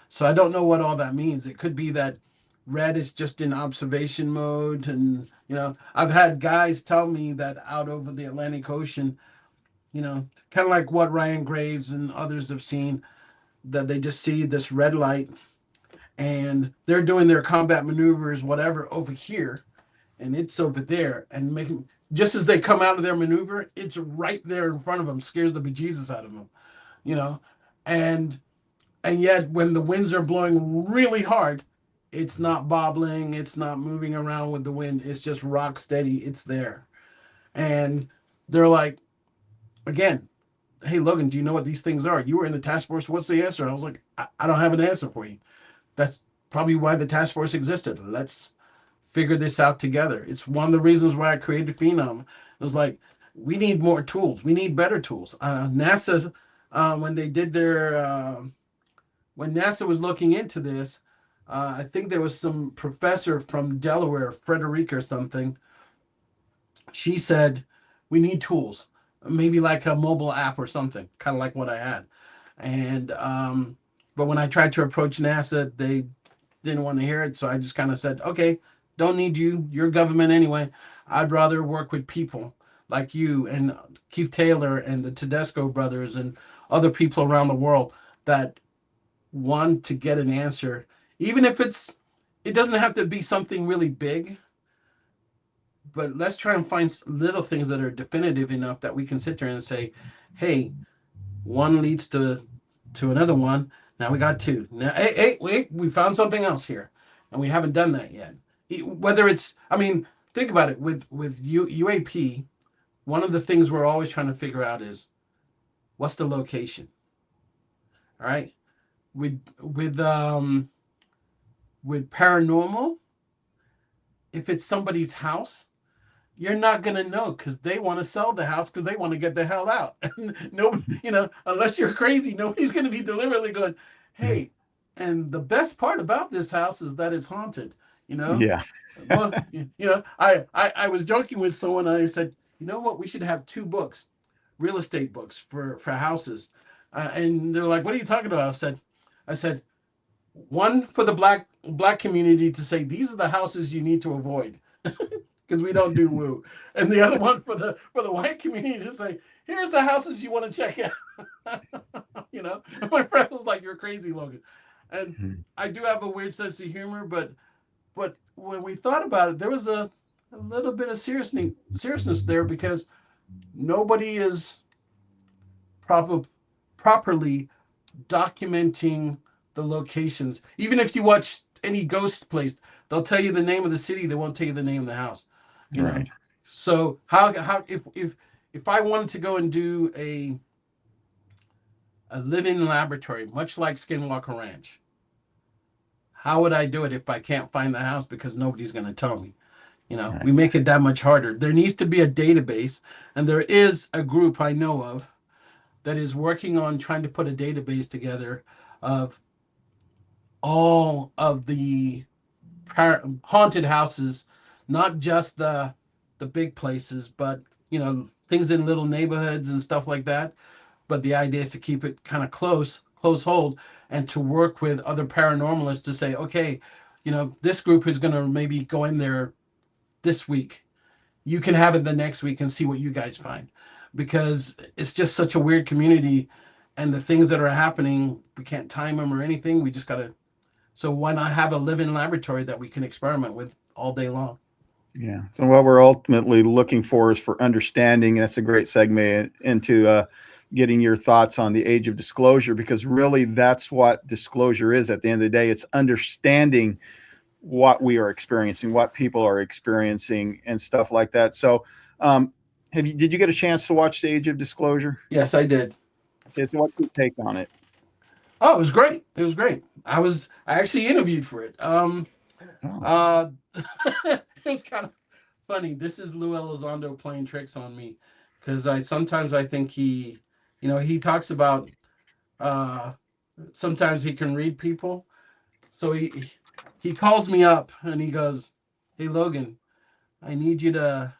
so I don't know what all that means. It could be that red is just in observation mode. And, I've had guys tell me that out over the Atlantic Ocean, kind of like what Ryan Graves and others have seen, that they just see this red light and they're doing their combat maneuvers, whatever, over here, and it's over there, and making, just as they come out of their maneuver, it's right there in front of them, scares the bejesus out of them, and yet when the winds are blowing really hard, it's not bobbling, it's not moving around with the wind, it's just rock steady, it's there. And they're like, again, hey, Logan, do you know what these things are? You were in the task force. What's the answer? I was like, I don't have an answer for you. That's probably why the task force existed. Let's figure this out together. It's one of the reasons why I created Phenom. It was like, we need more tools. We need better tools. NASA's, when they did their, when NASA was looking into this, I think there was some professor from Delaware, Frederica or something. She said, we need tools. Maybe like a mobile app or something, kind of like what I had. And but when I tried to approach NASA, they didn't want to hear it. So I just kind of said, okay, don't need you. You're government anyway. I'd rather work with people like you and Keith Taylor and the Tedesco brothers and other people around the world that want to get an answer, even if it doesn't have to be something really big. But let's try and find little things that are definitive enough that we can sit there and say, hey, one leads to another one. Now we got two. Now, hey, wait, we found something else here. And we haven't done that yet. Whether it's, think about it. With UAP, one of the things we're always trying to figure out is, what's the location? All right? With paranormal, if it's somebody's house, you're not going to know because they want to sell the house because they want to get the hell out. Nobody, unless you're crazy, nobody's going to be deliberately going, hey, and the best part about this house is that it's haunted, Yeah. Well, I was joking with someone. I said, you know what? We should have 2 books, real estate books for houses. And they're like, what are you talking about? I said, one for the black community to say, these are the houses you need to avoid. Because we don't do woo, and the other one for the white community to say, here's the houses you want to check out. And my friend was like, you're crazy, Logan. And I do have a weird sense of humor, but when we thought about it, there was a little bit of seriousness there because nobody is properly documenting the locations. Even if you watch any ghost place, they'll tell you the name of the city, they won't tell you the name of the house. Right. So how if I wanted to go and do a living laboratory, much like Skinwalker Ranch, how would I do it if I can't find the house because nobody's going to tell me? Right. We make it that much harder. There needs to be a database, and there is a group I know of that is working on trying to put a database together of all of the haunted houses, not just the big places, but things in little neighborhoods and stuff like that. But the idea is to keep it kind of close hold, and to work with other paranormalists to say, okay, this group is going to maybe go in there this week. You can have it the next week and see what you guys find, because it's just such a weird community, and the things that are happening, we can't time them or anything. We just got to. So why not have a living laboratory that we can experiment with all day long? Yeah. So what we're ultimately looking for is for understanding. That's a great segue into getting your thoughts on the age of disclosure, because really that's what disclosure is at the end of the day. It's understanding what we are experiencing, what people are experiencing, and stuff like that. So did you get a chance to watch the Age of Disclosure? Yes, I did. Okay, so what's your take on it? Oh, it was great. It was great. I actually interviewed for it. It was kind of funny. This is Lou Elizondo playing tricks on me, because sometimes I think he talks about sometimes he can read people. So he calls me up and he goes, "Hey Logan, I need you to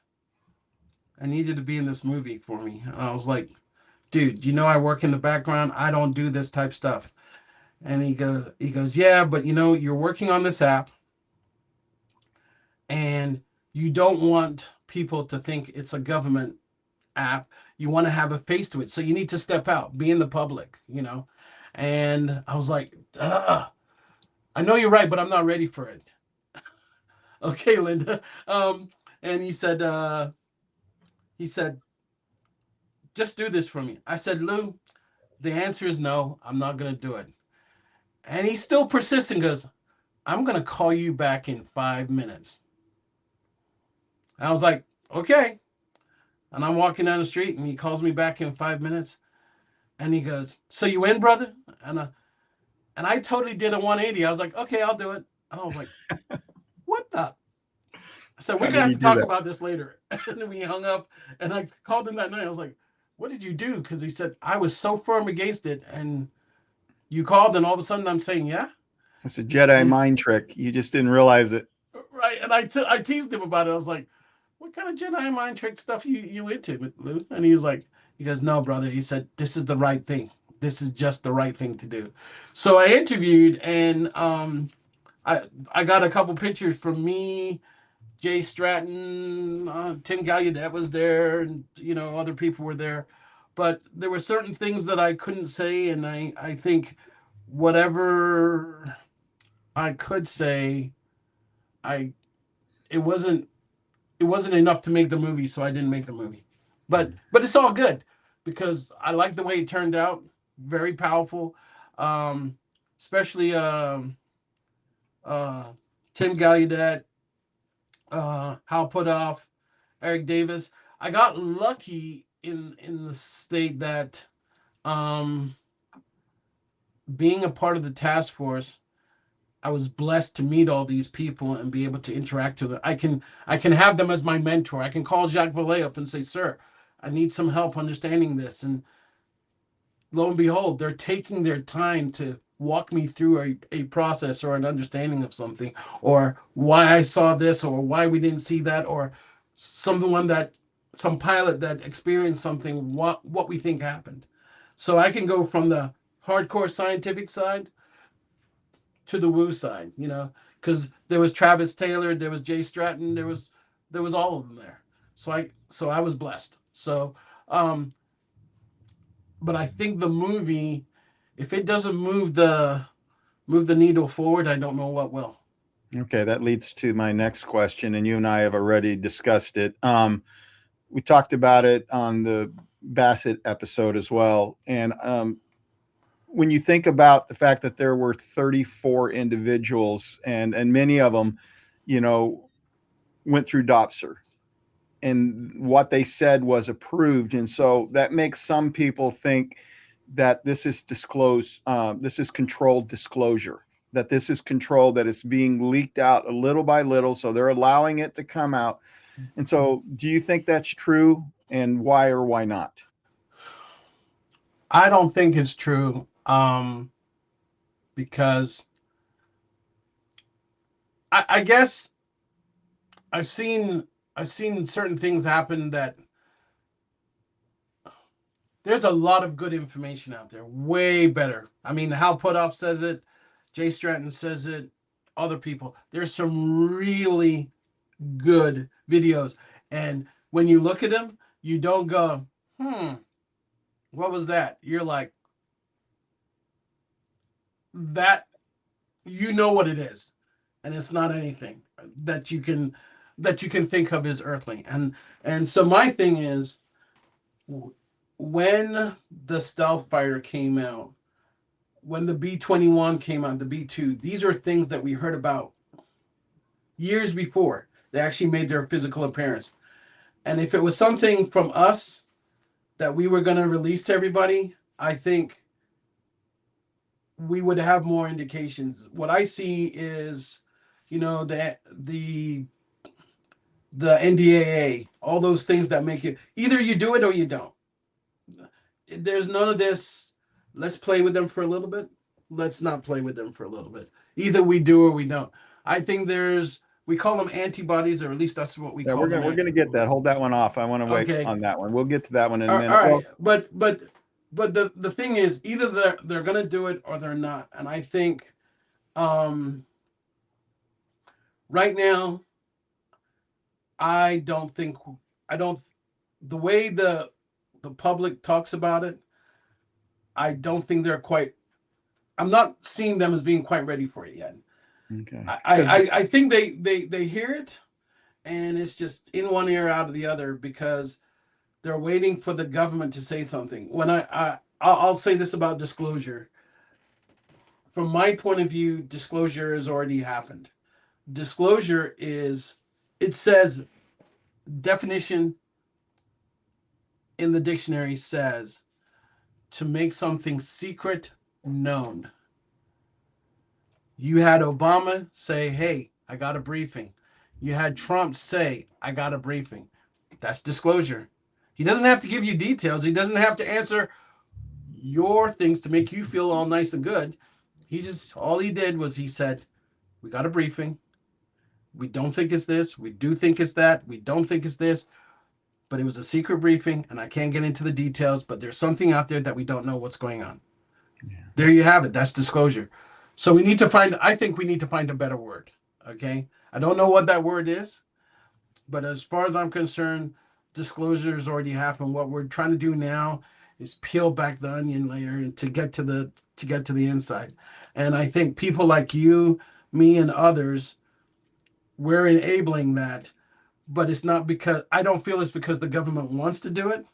be in this movie for me." And I was like, "Dude, I work in the background. I don't do this type stuff." And he goes, "Yeah, but you're working on this app. and you don't want people to think it's a government app. You want to have a face to it, so you need to step out, be in the public, you know. And I was like, I know you're right, but I'm not ready for it. Okay, Linda. And he said, just do this for me. I said, Lou, the answer is no, I'm not going to do it. And he still persists and goes, I'm going to call you back in 5 minutes. And I was like, okay. And I'm walking down the street and he calls me back in 5 minutes. And he goes, so you in, brother? And I totally did a 180. I was like, okay, I'll do it. And I was like, what the? I said, we're going to have to talk about this later. And then we hung up and I called him that night. I was like, what did you do? Because he said, I was so firm against it. And you called and all of a sudden I'm saying, yeah. It's a Jedi mind trick. You just didn't realize it. Right. And I teased him about it. I was like, what kind of Jedi mind trick stuff you into, Lou? And he goes, no, brother. He said, this is the right thing. This is just the right thing to do. So I interviewed and I got a couple pictures from me, Jay Stratton, Tim Gallaudet was there, and you know, other people were there. But there were certain things that I couldn't say, and I think whatever I could say, it wasn't enough to make the movie, so I didn't make the movie. But it's all good because I like the way it turned out. Very powerful, especially Tim Gallaudet, Hal Puthoff, Eric Davis. I got lucky in the state that being a part of the task force, I was blessed to meet all these people and be able to interact with them. I can have them as my mentor. I can call Jacques Vallée up and say, sir, I need some help understanding this. And lo and behold, they're taking their time to walk me through a process or an understanding of something, or why I saw this, or why we didn't see that, or some pilot that experienced something, what we think happened. So I can go from the hardcore scientific side to the woo side, you know, because there was Travis Taylor, there was Jay Stratton, there was all of them there. So I was blessed. So, but I think the movie, if it doesn't move the needle forward, I don't know what will. Okay, that leads to my next question, and you and I have already discussed it. We talked about it on the Bassett episode as well. And when you think about the fact that there were 34 individuals and many of them, you know, went through DOPSR, and what they said was approved. And so that makes some people think that this is disclosed, this is controlled disclosure, that this is controlled, that it's being leaked out a little by little. So they're allowing it to come out. And so do you think that's true, and why or why not? I don't think it's true, because I guess I've seen certain things happen that there's a lot of good information out there, way better. I mean, Hal Puthoff says it, Jay Stratton says it, other people. There's some really good videos, and when you look at them, you don't go, what was that? You're like, that, you know what it is, and it's not anything that you can think of as earthly. And so my thing is, when the stealth fighter came out, when the B-21 came out, the B-2, these are things that we heard about years before they actually made their physical appearance. And if it was something from us that we were going to release to everybody, I think we would have more indications. What I see is, you know, the NDAA, all those things that make it, either you do it or you don't. There's none of this, let's play with them for a little bit, let's not play with them for a little bit. Either we do or we don't. I think we call them antibodies, or at least that's what we call them. We're going to get that. Hold that one off. I want to wait on that one. We'll get to that one in a minute. All right. But the thing is, either they're going to do it or they're not. And I think right now, I don't, the way the public talks about it, I don't think I'm not seeing them as being quite ready for it yet. Okay. I think they hear it, and it's just in one ear out of the other, because they're waiting for the government to say something. When I'll say this about disclosure. From my point of view, disclosure has already happened. Disclosure is, it says, definition in the dictionary says, to make something secret known. You had Obama say, hey, I got a briefing. You had Trump say, I got a briefing. That's disclosure. He doesn't have to give you details. He doesn't have to answer your things to make you feel all nice and good. All he did was he said, we got a briefing. We don't think it's this. We do think it's that. We don't think it's this. But it was a secret briefing, and I can't get into the details, but there's something out there that we don't know what's going on. Yeah. There you have it. That's disclosure. So I think we need to find a better word. Okay. I don't know what that word is, but as far as I'm concerned, disclosure has already happened. What we're trying to do now is peel back the onion layer to get to the inside. And I think people like you, me, and others, we're enabling that. But it's not because, I don't feel it's because the government wants to do it.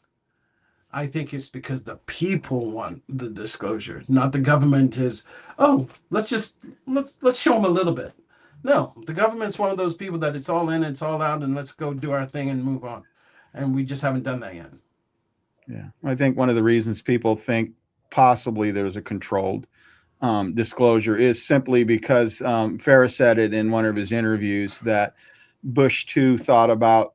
I think it's because the people want the disclosure, not the government is, let's show them a little bit. No, the government's one of those people that it's all in, it's all out, and let's go do our thing and move on. And we just haven't done that yet. Yeah. I think one of the reasons people think possibly there's a controlled disclosure is simply because Farris said it in one of his interviews that Bush too thought about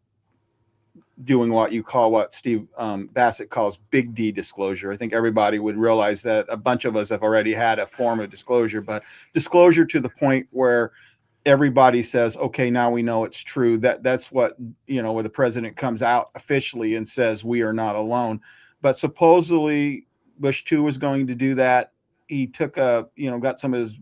doing what Steve Bassett calls big D disclosure. I think everybody would realize that a bunch of us have already had a form of disclosure, but disclosure to the point where everybody says, okay, now we know it's true. That's what, where the president comes out officially and says we are not alone. But supposedly Bush too was going to do that. He took got some of his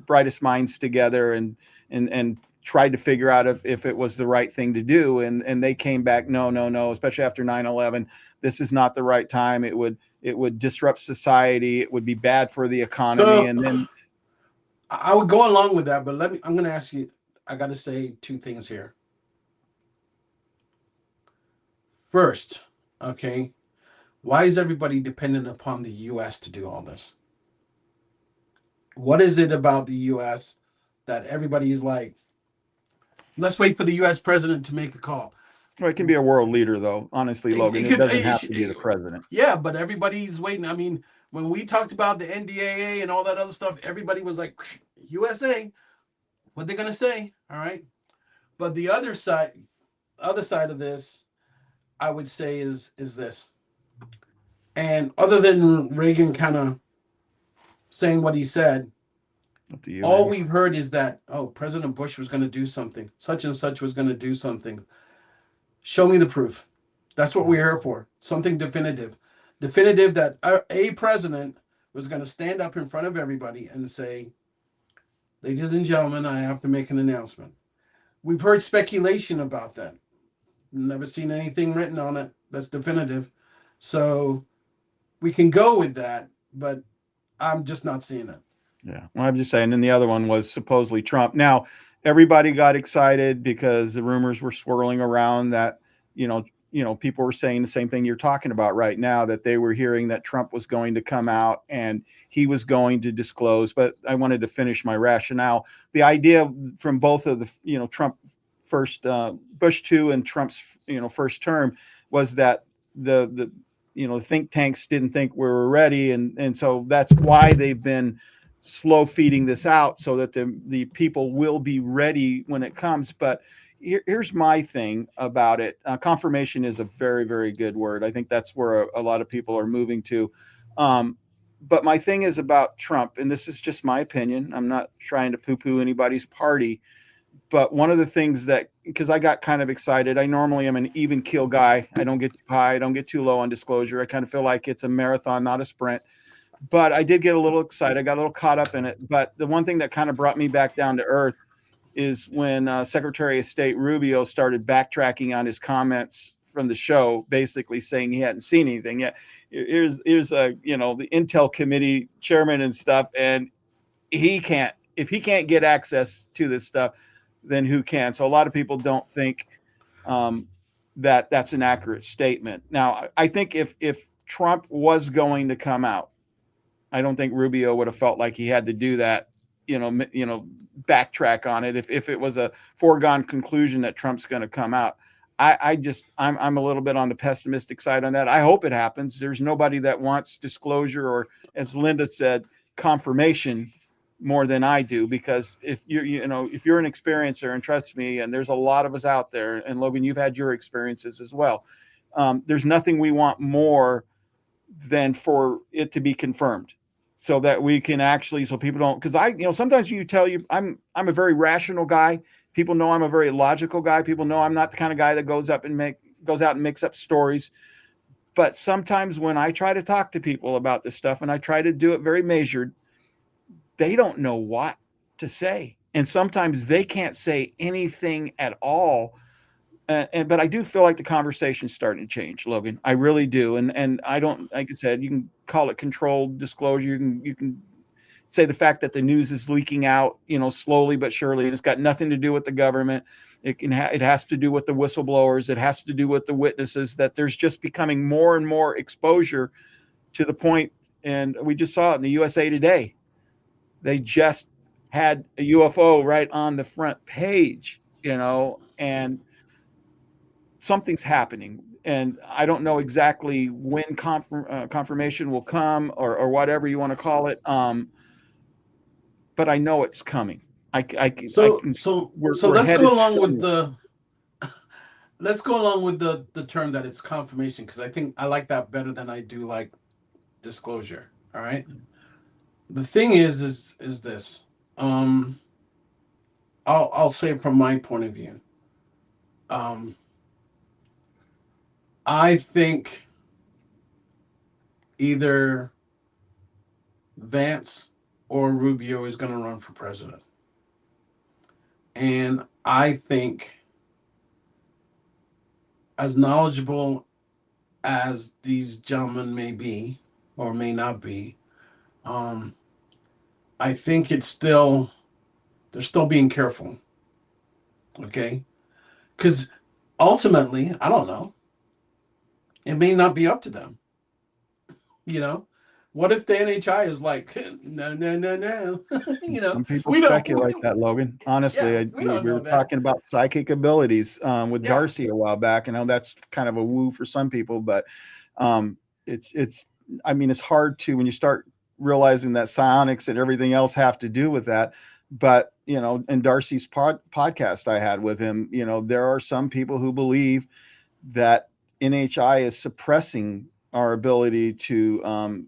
brightest minds together and tried to figure out if it was the right thing to do. And they came back, no, especially after 9/11, this is not the right time. It would disrupt society. It would be bad for the economy. So, and then I would go along with that, but I'm going to ask you, I got to say two things here. First, okay, why is everybody dependent upon the U.S. to do all this? What is it about the U.S. that everybody is like, let's wait for the U.S. president to make a call? Well, it can be a world leader, though. Honestly, Logan, it doesn't have to be the president. Yeah, but everybody's waiting. I mean, when we talked about the NDAA and all that other stuff, everybody was like, USA, what they're gonna say, all right? But the other side of this, I would say is this. And other than Reagan kind of saying what he said, all we've heard is that, President Bush was going to do something. Such and such was going to do something. Show me the proof. That's what we're here for. Something definitive. Definitive that a president was going to stand up in front of everybody and say, ladies and gentlemen, I have to make an announcement. We've heard speculation about that. Never seen anything written on it that's definitive. So we can go with that, but I'm just not seeing it. Yeah, well, I'm just saying. And the other one was supposedly Trump. Now, everybody got excited because the rumors were swirling around that, people were saying the same thing you're talking about right now, that they were hearing that Trump was going to come out and he was going to disclose. But I wanted to finish my rationale. The idea from both of the, Trump first, Bush 2 and Trump's, first term was that the think tanks didn't think we were ready. And so that's why they've been slow feeding this out so that the people will be ready when it comes. But here's my thing about it. Confirmation is a very, very good word. I think that's where a lot of people are moving to. But my thing is about Trump, and this is just my opinion. I'm not trying to poo-poo anybody's party. But one of the things because I got kind of excited, I normally am an even keel guy. I don't get too high. I don't get too low on disclosure. I kind of feel like it's a marathon, not a sprint. But I did get a little excited. I got a little caught up in it. But the one thing that kind of brought me back down to earth is when Secretary of State Rubio started backtracking on his comments from the show, basically saying he hadn't seen anything yet. Here's the Intel Committee chairman and stuff, and if he can't get access to this stuff, then who can? So a lot of people don't think that that's an accurate statement. Now, I think if Trump was going to come out, I don't think Rubio would have felt like he had to do that, backtrack on it. If it was a foregone conclusion that Trump's going to come out, I'm a little bit on the pessimistic side on that. I hope it happens. There's nobody that wants disclosure or, as Linda said, confirmation more than I do, because if you're an experiencer, and trust me, and there's a lot of us out there, and Logan, you've had your experiences as well. There's nothing we want more than for it to be confirmed, so that we can actually, so people don't, because sometimes I'm a very rational guy. People know I'm a very logical guy. People know I'm not the kind of guy that goes out and makes up stories. But sometimes when I try to talk to people about this stuff, and I try to do it very measured, they don't know what to say. And sometimes they can't say anything at all. But I do feel like the conversation's starting to change, Logan. I really do. And I don't, like I said, you can call it controlled disclosure. You can say the fact that the news is leaking out, slowly but surely. It's got nothing to do with the government. It has to do with the whistleblowers. It has to do with the witnesses, that there's just becoming more and more exposure to the point. And we just saw it in the USA Today. They just had a UFO right on the front page, and something's happening. And I don't know exactly when confirmation will come, or whatever you want to call it. But I know it's coming. Let's go along with the term that it's confirmation, because I think I like that better than I do like disclosure. All right. The thing is this. I'll say from my point of view. I think either Vance or Rubio is going to run for president. And I think, as knowledgeable as these gentlemen may be or may not be, I think they're still being careful. Okay? Because ultimately, I don't know, it may not be up to them. What if the NHI is like, no? Some people speculate that, Logan. Honestly, we were talking about psychic abilities with Darcy a while back. I know that's kind of a woo for some people, but it's hard to, when you start realizing that psionics and everything else have to do with that. But in Darcy's podcast I had with him, there are some people who believe that NHI is suppressing our ability to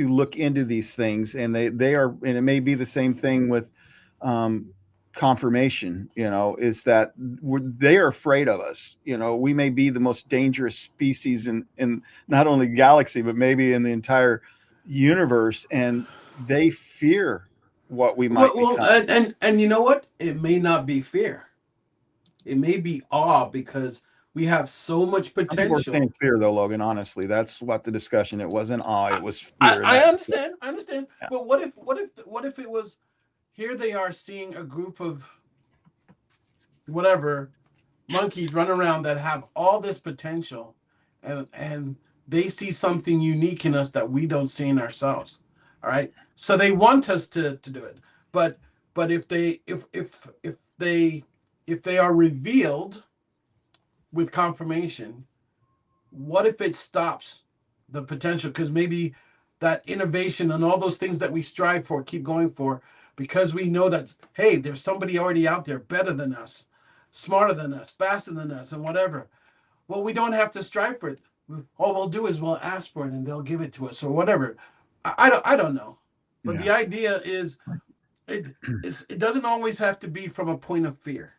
look into these things, and they are, and it may be the same thing with confirmation, is that they are afraid of us. We may be the most dangerous species in not only the galaxy, but maybe in the entire universe, and they fear what we might become. And you know what? It may not be fear. It may be awe, because we have so much potential. People are saying fear, though, Logan. Honestly, that's what the discussion. It wasn't awe. It was fear. I understand. Yeah. But what if it was? Here they are seeing a group of whatever monkeys run around that have all this potential, and they see something unique in us that we don't see in ourselves. All right. So they want us to do it. But if they are revealed with confirmation, what if it stops the potential? Because maybe that innovation and all those things that we strive for, keep going for, because we know that, hey, there's somebody already out there better than us, smarter than us, faster than us, and whatever. Well, we don't have to strive for it. All we'll do is we'll ask for it and they'll give it to us, or whatever. I don't know. But the idea is, it doesn't always have to be from a point of fear.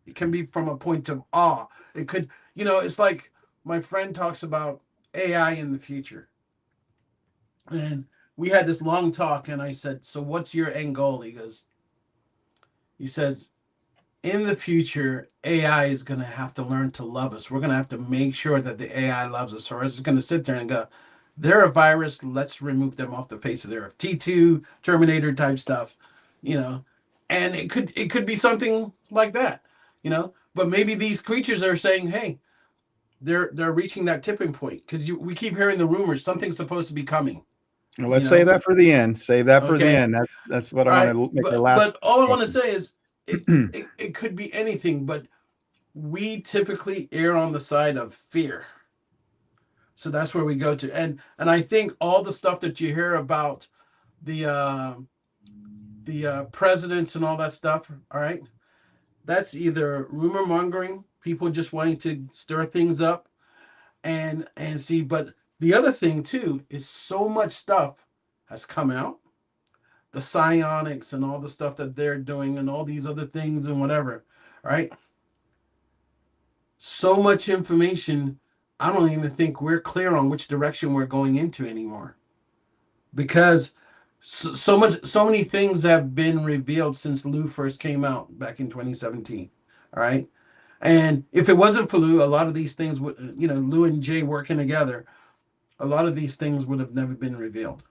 It can be from a point of awe. It could, it's like my friend talks about AI in the future. And we had this long talk, and I said, so what's your end goal? He goes, He says, in the future, AI is going to have to learn to love us. We're going to have to make sure that the AI loves us, or it's just going to sit there and go, they're a virus. Let's remove them off the face of the earth. T2, Terminator type stuff, you know. And it could be something like that, you know. But maybe these creatures are saying, hey, they're reaching that tipping point, because we keep hearing the rumors something's supposed to be coming. Well, let's save that for the end. Save that for the Okay. end. That's what All I right. want to make But, the last. but all I want to say is it could be anything, but we typically err on the side of fear. So that's where we go to. And I think all the stuff that you hear about the presidents and all that stuff, all right, that's either rumor mongering, people just wanting to stir things up and see. But the other thing too is so much stuff has come out, the psionics and all the stuff that they're doing and all these other things and whatever, right? So much information, I don't even think we're clear on which direction we're going into anymore, because so many things have been revealed since Lou first came out back in 2017. All right. And if it wasn't for Lou, a lot of these things would, you know, Lou and Jay working together, a lot of these things would have never been revealed.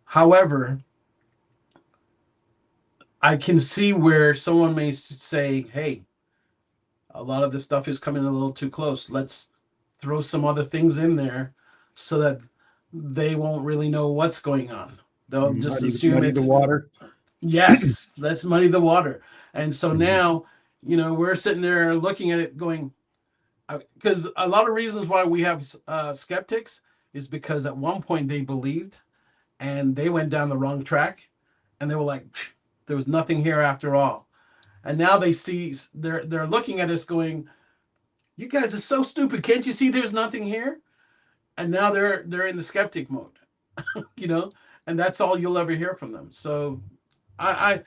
However, I can see where someone may say, hey, a lot of this stuff is coming a little too close. Let's throw some other things in there so that they won't really know what's going on. They'll just assume muddy it's the water. Yes, let's muddy the water. And so now, you know, we're sitting there looking at it going, because a lot of reasons why we have skeptics is because at one point they believed and they went down the wrong track and they were like, there was nothing here after all. And now they see, they're looking at us going, you guys are so stupid. Can't you see there's nothing here? And now they're in the skeptic mode, you know, and that's all you'll ever hear from them. So I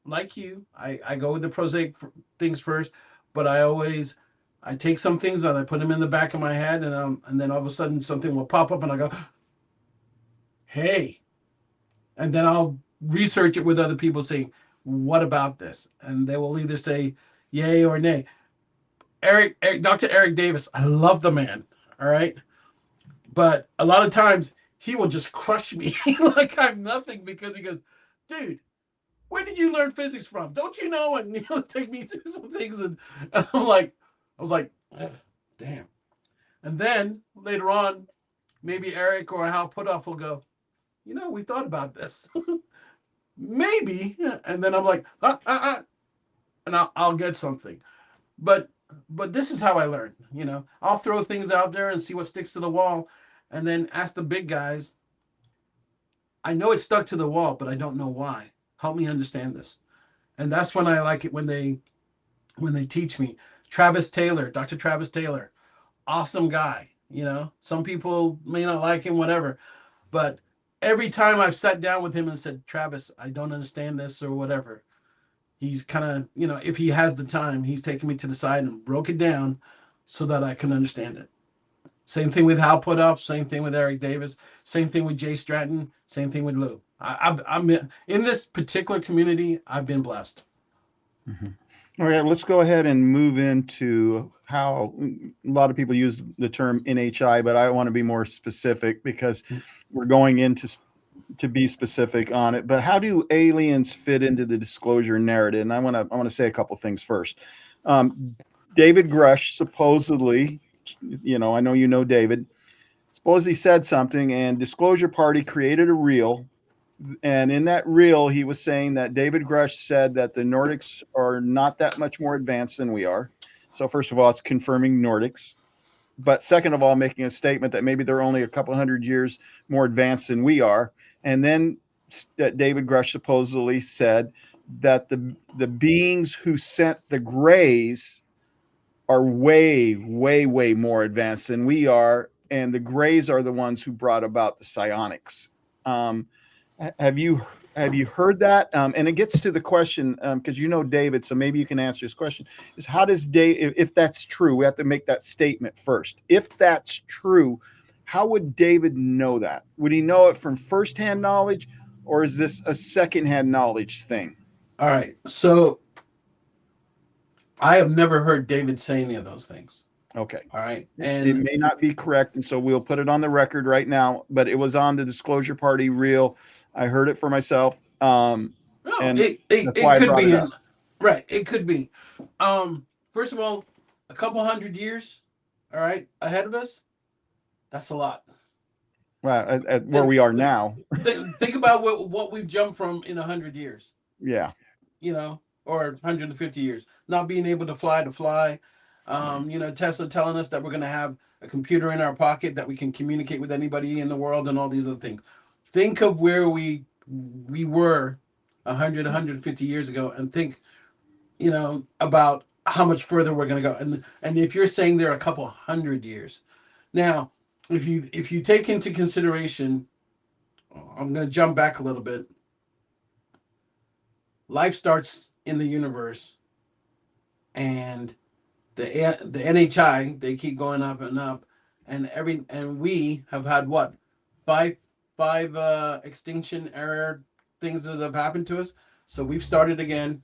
like you, I go with the prosaic things first, but I take some things and I put them in the back of my head, and then all of a sudden something will pop up and I go, hey, and then I'll research it with other people saying, what about this? And they will either say yay or nay. Dr. Eric Davis, I love the man, all right? But a lot of times he will just crush me like I'm nothing, because he goes, dude, where did you learn physics from? Don't you know? And he'll take me through some things, and I was like, damn. And then later on, maybe Eric or Hal Putoff will go, you know, we thought about this. Maybe. And then I'm like, and I'll get something. But this is how I learn, you know. I'll throw things out there and see what sticks to the wall, and then ask the big guys. I know it stuck to the wall, but I don't know why. Help me understand this. And that's when I like it when they teach me. Travis Taylor, Dr. Travis Taylor, awesome guy. You know, some people may not like him, whatever. But every time I've sat down with him and said, Travis, I don't understand this or whatever, he's kind of, you know, if he has the time, he's taken me to the side and broke it down so that I can understand it. Same thing with Hal Putoff, same thing with Eric Davis, same thing with Jay Stratton, same thing with Lou. I'm in this particular community, I've been blessed. All right, let's go ahead and move into how a lot of people use the term NHI, but I want to be more specific because we're going into to be specific on it. But how do aliens fit into the disclosure narrative? And I want to say a couple things first. David Grush supposedly, you know, I know you know David, supposedly said something, and Disclosure Party created a reel. And in that reel, he was saying that David Grush said that the Nordics are not that much more advanced than we are. So first of all, it's confirming Nordics. But second of all, making a statement that maybe they're only a couple hundred years more advanced than we are. And then that David Grush supposedly said that the beings who sent the Greys are way, way, way more advanced than we are. And the Greys are the ones who brought about the psionics. Have you heard that? And it gets to the question, because you know David, so maybe you can answer this question, is how does Dave, if that's true, we have to make that statement first. If that's true, how would David know that? Would he know it from firsthand knowledge, or is this a secondhand knowledge thing? All right. So I have never heard David say any of those things. Okay. All right. It And may not be correct, and so we'll put it on the record right now, but it was on the disclosure party reel. I heard it for myself. no, And it that's why I could brought be it in up. right. It could be. First of all, a couple hundred years, all right, ahead of us. That's a lot. Well, at where Think, we are now. think about what we've jumped from in 100 years. Yeah. You know, or 150 years, not being able to fly. You know, Tesla telling us that we're going to have a computer in our pocket that we can communicate with anybody in the world and all these other things. Think of where we were 100, 150 years ago, and think, you know, about how much further we're going to go. And if you're saying they're a couple hundred years, now, if you take into consideration, I'm going to jump back a little bit. Life starts in the universe, and the NHI, they keep going up and up, and we have had what, five extinction era things that have happened to us. So we've started again,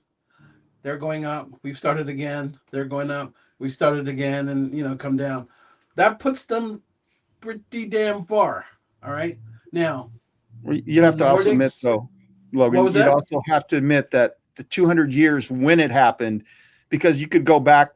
they're going up. We've started again, they're going up. We started again, and you know, come down. That puts them pretty damn far. All right. Now You'd the have to also admit, Nordics. though, What Logan, was you'd that? also have to admit that the 200 years when it happened, because you could go back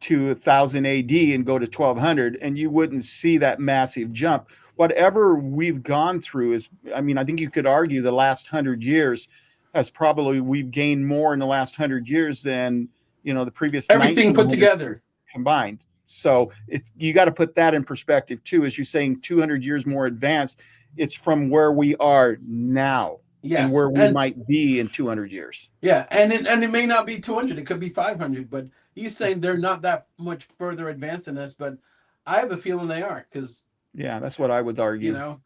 to 1000 AD and go to 1200 and you wouldn't see that massive jump. Whatever we've gone through is, I mean, I think you could argue the last 100 years has probably, we've gained more in the last 100 years than, you know, the previous Everything put 1900 together. combined. So it's, you got to put that in perspective too. As you're saying, 200 years more advanced, it's from where we are now and Yes, where we might be in 200 years. yeah, and it may not be 200. It could be 500. But he's saying they're not that much further advanced than us. But I have a feeling they are, because Yeah, that's what I would you argue. know,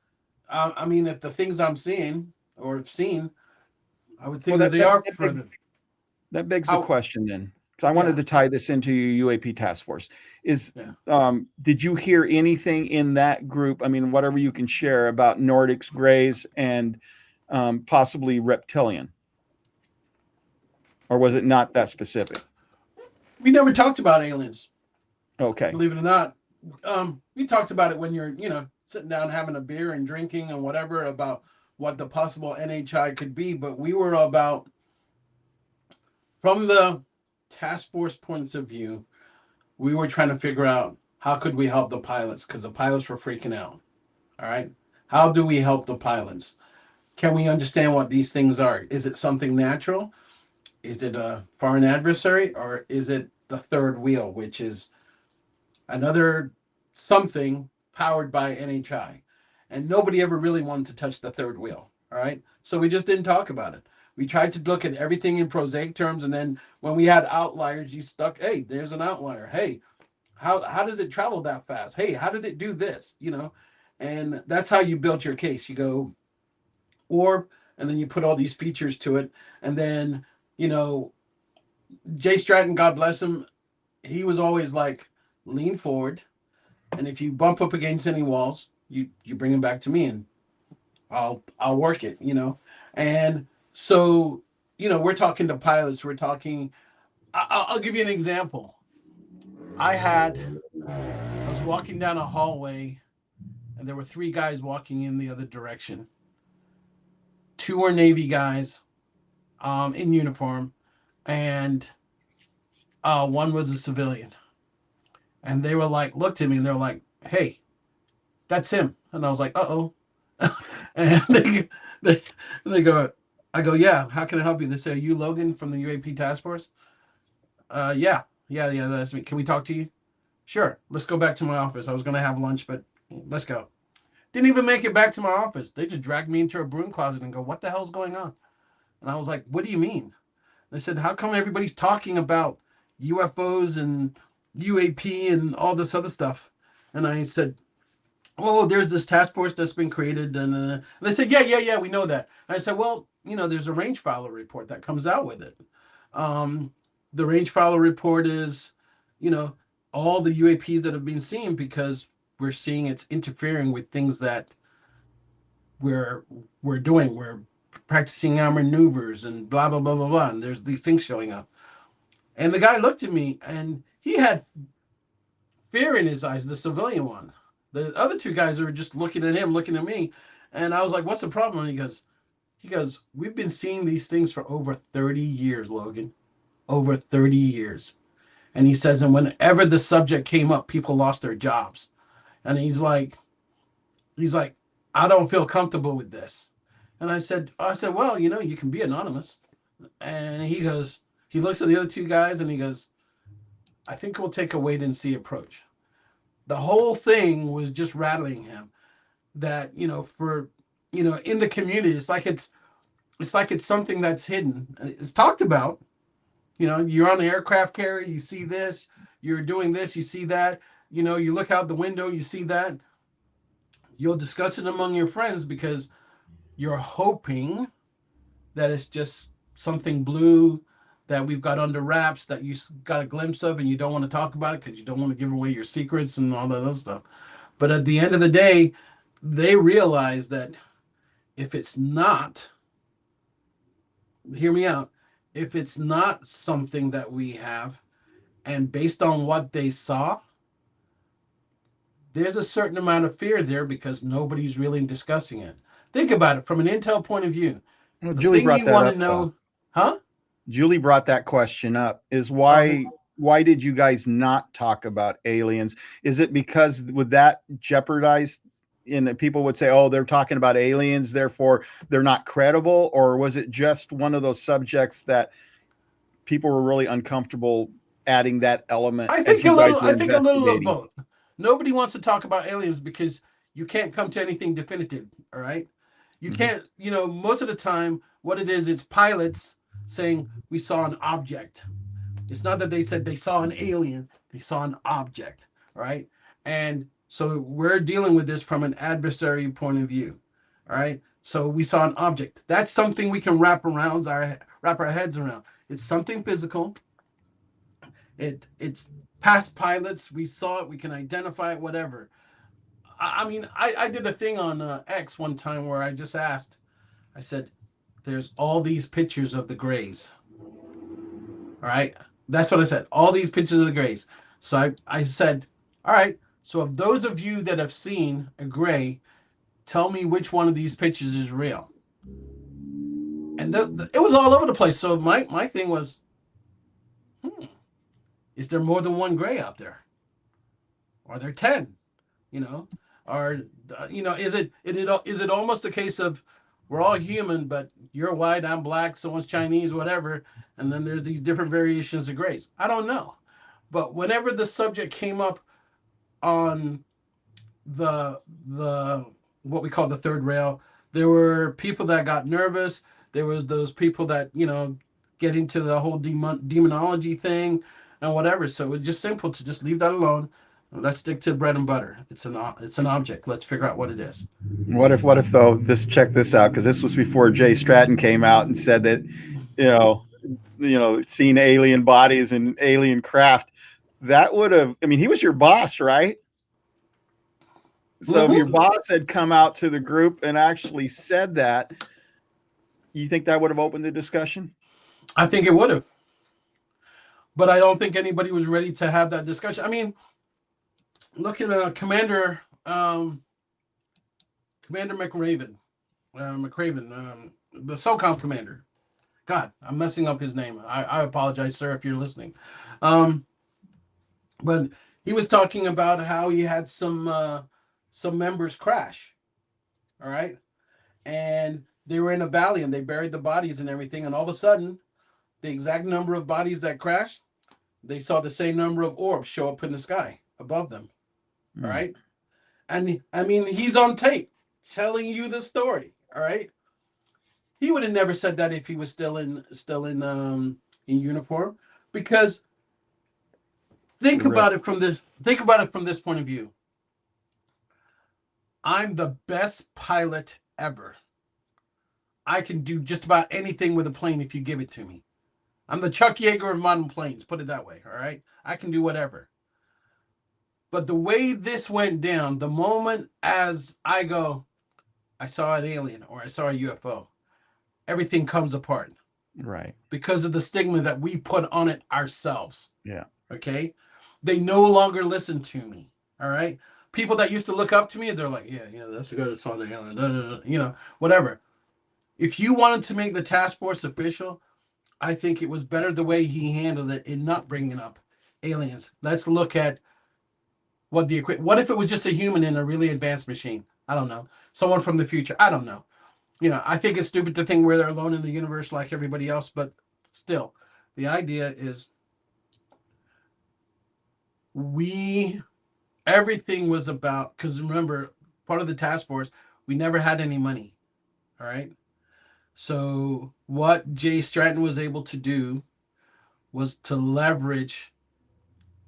I mean, if the things I'm seeing or have seen, I would Well, think that they are further. that begs the How? question then, because I wanted Yeah, to tie this into your UAP task force. Is yeah. did you hear anything in that group? I mean, whatever you can share about Nordics, Greys, and possibly reptilian, or was it not that specific? We never talked about aliens, Okay. believe it or not. We talked about it when you're, you know, sitting down having a beer and drinking and whatever, about what the possible NHI could be. But we were about, from the task force points of view, we were trying to figure out how could we help the pilots, because the pilots were freaking out. All right. How do we help the pilots? Can we understand what these things are? Is it something natural? Is it a foreign adversary? Or is it the third wheel, which is another something powered by NHI? And nobody ever really wanted to touch the third wheel. All right. So we just didn't talk about it. We tried to look at everything in prosaic terms. And then when we had outliers, you stuck, hey, there's an outlier. Hey, how does it travel that fast? Hey, how did it do this? You know, and that's how you built your case. You go orb, and then you put all these features to it. And then, you know, Jay Stratton, God bless him, he was always like, lean forward, and if you bump up against any walls, you bring them back to me, and I'll work it, you know. And so, you know, we're talking to pilots. We're talking. I'll give you an example. I was walking down a hallway, and there were three guys walking in the other direction. Two were Navy guys, in uniform, and one was a civilian. And they were like, looked at me, and they were like, "Hey, that's him." And I was like, "Uh oh." And they go, I go, "Yeah, how can I help you?" They say, "Are you Logan from the UAP task force?" Yeah, that's me. Can we talk to you? Sure. Let's go back to my office. I was gonna have lunch, but let's go. Didn't even make it back to my office. They just dragged me into a broom closet and go, "What the hell's going on?" And I was like, "What do you mean?" They said, "How come everybody's talking about UFOs and UAP and all this other stuff?" And I said, "Oh, there's this task force that's been created." And they said, yeah, we know that. And I said, "Well, you know, there's a range follower report that comes out with it. Um, the range follower report is, you know, all the UAPs that have been seen, because we're seeing it's interfering with things that we're doing. We're practicing our maneuvers and blah, blah, blah, blah, blah. And there's these things showing up. And the guy looked at me and he had fear in his eyes, the civilian one. The other two guys were just looking at him, looking at me. And I was like, what's the problem? And he goes, we've been seeing these things for over 30 years, Logan. Over 30 years. And he says, and whenever the subject came up, people lost their jobs. And he's like, I don't feel comfortable with this. And I said, well, you know, you can be anonymous. And he looks at the other two guys and he goes, I think we'll take a wait and see approach. The whole thing was just rattling him that, you know, for, you know, in the community, it's like it's something that's hidden. It's talked about. You know, you're on the aircraft carrier, you see this, you're doing this, you see that, you know, you look out the window, you see that. You'll discuss it among your friends because you're hoping that it's just something blue that we've got under wraps that you got a glimpse of and you don't want to talk about it because you don't want to give away your secrets and all that other stuff. But at the end of the day, they realize that if it's not, hear me out, if it's not something that we have, and based on what they saw, there's a certain amount of fear there because nobody's really discussing it. Think about it from an intel point of view. Well, Julie brought that up. Know, huh? Julie brought that question up. Is why did you guys not talk about aliens? Is it because would that jeopardize? And people would say, oh, they're talking about aliens, therefore they're not credible? Or was it just one of those subjects that people were really uncomfortable adding that element? I think a little of both. Nobody wants to talk about aliens because you can't come to anything definitive. All right. You can't, you know, most of the time what it is, it's pilots saying we saw an object. It's not that they said they saw an alien, they saw an object. All right. And so we're dealing with this from an adversary point of view, all right? So we saw an object. That's something we can wrap our heads around. It's something physical. It's past pilots. We saw it. We can identify it, whatever. I mean, I did a thing on X one time where I just asked, I said, there's all these pictures of the Greys, all right? That's what I said, all these pictures of the Greys. So I said, all right, so of those of you that have seen a gray, tell me which one of these pictures is real. And it was all over the place. So my thing was, is there more than one gray out there? Are there 10? You know, or you know, is it almost a case of we're all human, but you're white, I'm black, someone's Chinese, whatever, and then there's these different variations of grays. I don't know, but whenever the subject came up on the what we call the third rail, there were people that got nervous. There was those people that, you know, get into the whole demonology thing and whatever. So it was just simple to just leave that alone. Let's stick to bread and butter. It's an object. Let's figure out what it is. What if though, check this out, because this was before Jay Stratton came out and said that, you know, seeing alien bodies and alien craft. That would have, I mean, he was your boss, right? So if your boss had come out to the group and actually said that, you think that would have opened the discussion? I think it would have. But I don't think anybody was ready to have that discussion. I mean, look at Commander McRaven, the SOCOM commander. God, I'm messing up his name. I apologize, sir, if you're listening. But he was talking about how he had some members crash. All right. And they were in a valley and they buried the bodies and everything. And all of a sudden, the exact number of bodies that crashed, they saw the same number of orbs show up in the sky above them. All right. And I mean, he's on tape telling you the story. All right. He would have never said that if he was still in uniform, because think about it from this point of view. I'm the best pilot ever. I can do just about anything with a plane if you give it to me. I'm the Chuck Yeager of modern planes, put it that way, all right? I can do whatever. But the way this went down, the moment as I go, I saw an alien or I saw a UFO, everything comes apart. Right. Because of the stigma that we put on it ourselves. Yeah. Okay. They no longer listen to me. All right. People that used to look up to me, they're like, yeah, that's a good saw the alien, you know, whatever. If you wanted to make the task force official, I think it was better the way he handled it in not bringing up aliens. Let's look at what if it was just a human in a really advanced machine? I don't know. Someone from the future. I don't know. You know, I think it's stupid to think we're there alone in the universe like everybody else, but still, the idea is everything was about, because remember, part of the task force, we never had any money. All right. So what Jay Stratton was able to do was to leverage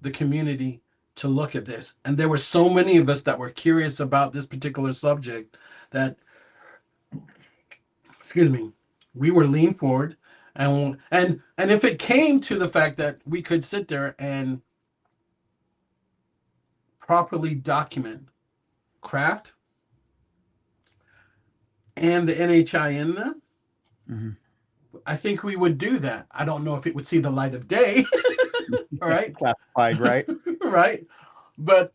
the community to look at this. And there were so many of us that were curious about this particular subject that, excuse me, we were leaned forward. And if it came to the fact that we could sit there and properly document craft and the NHI in them, I think we would do that. I don't know if it would see the light of day. All right. Classified, right? Right. But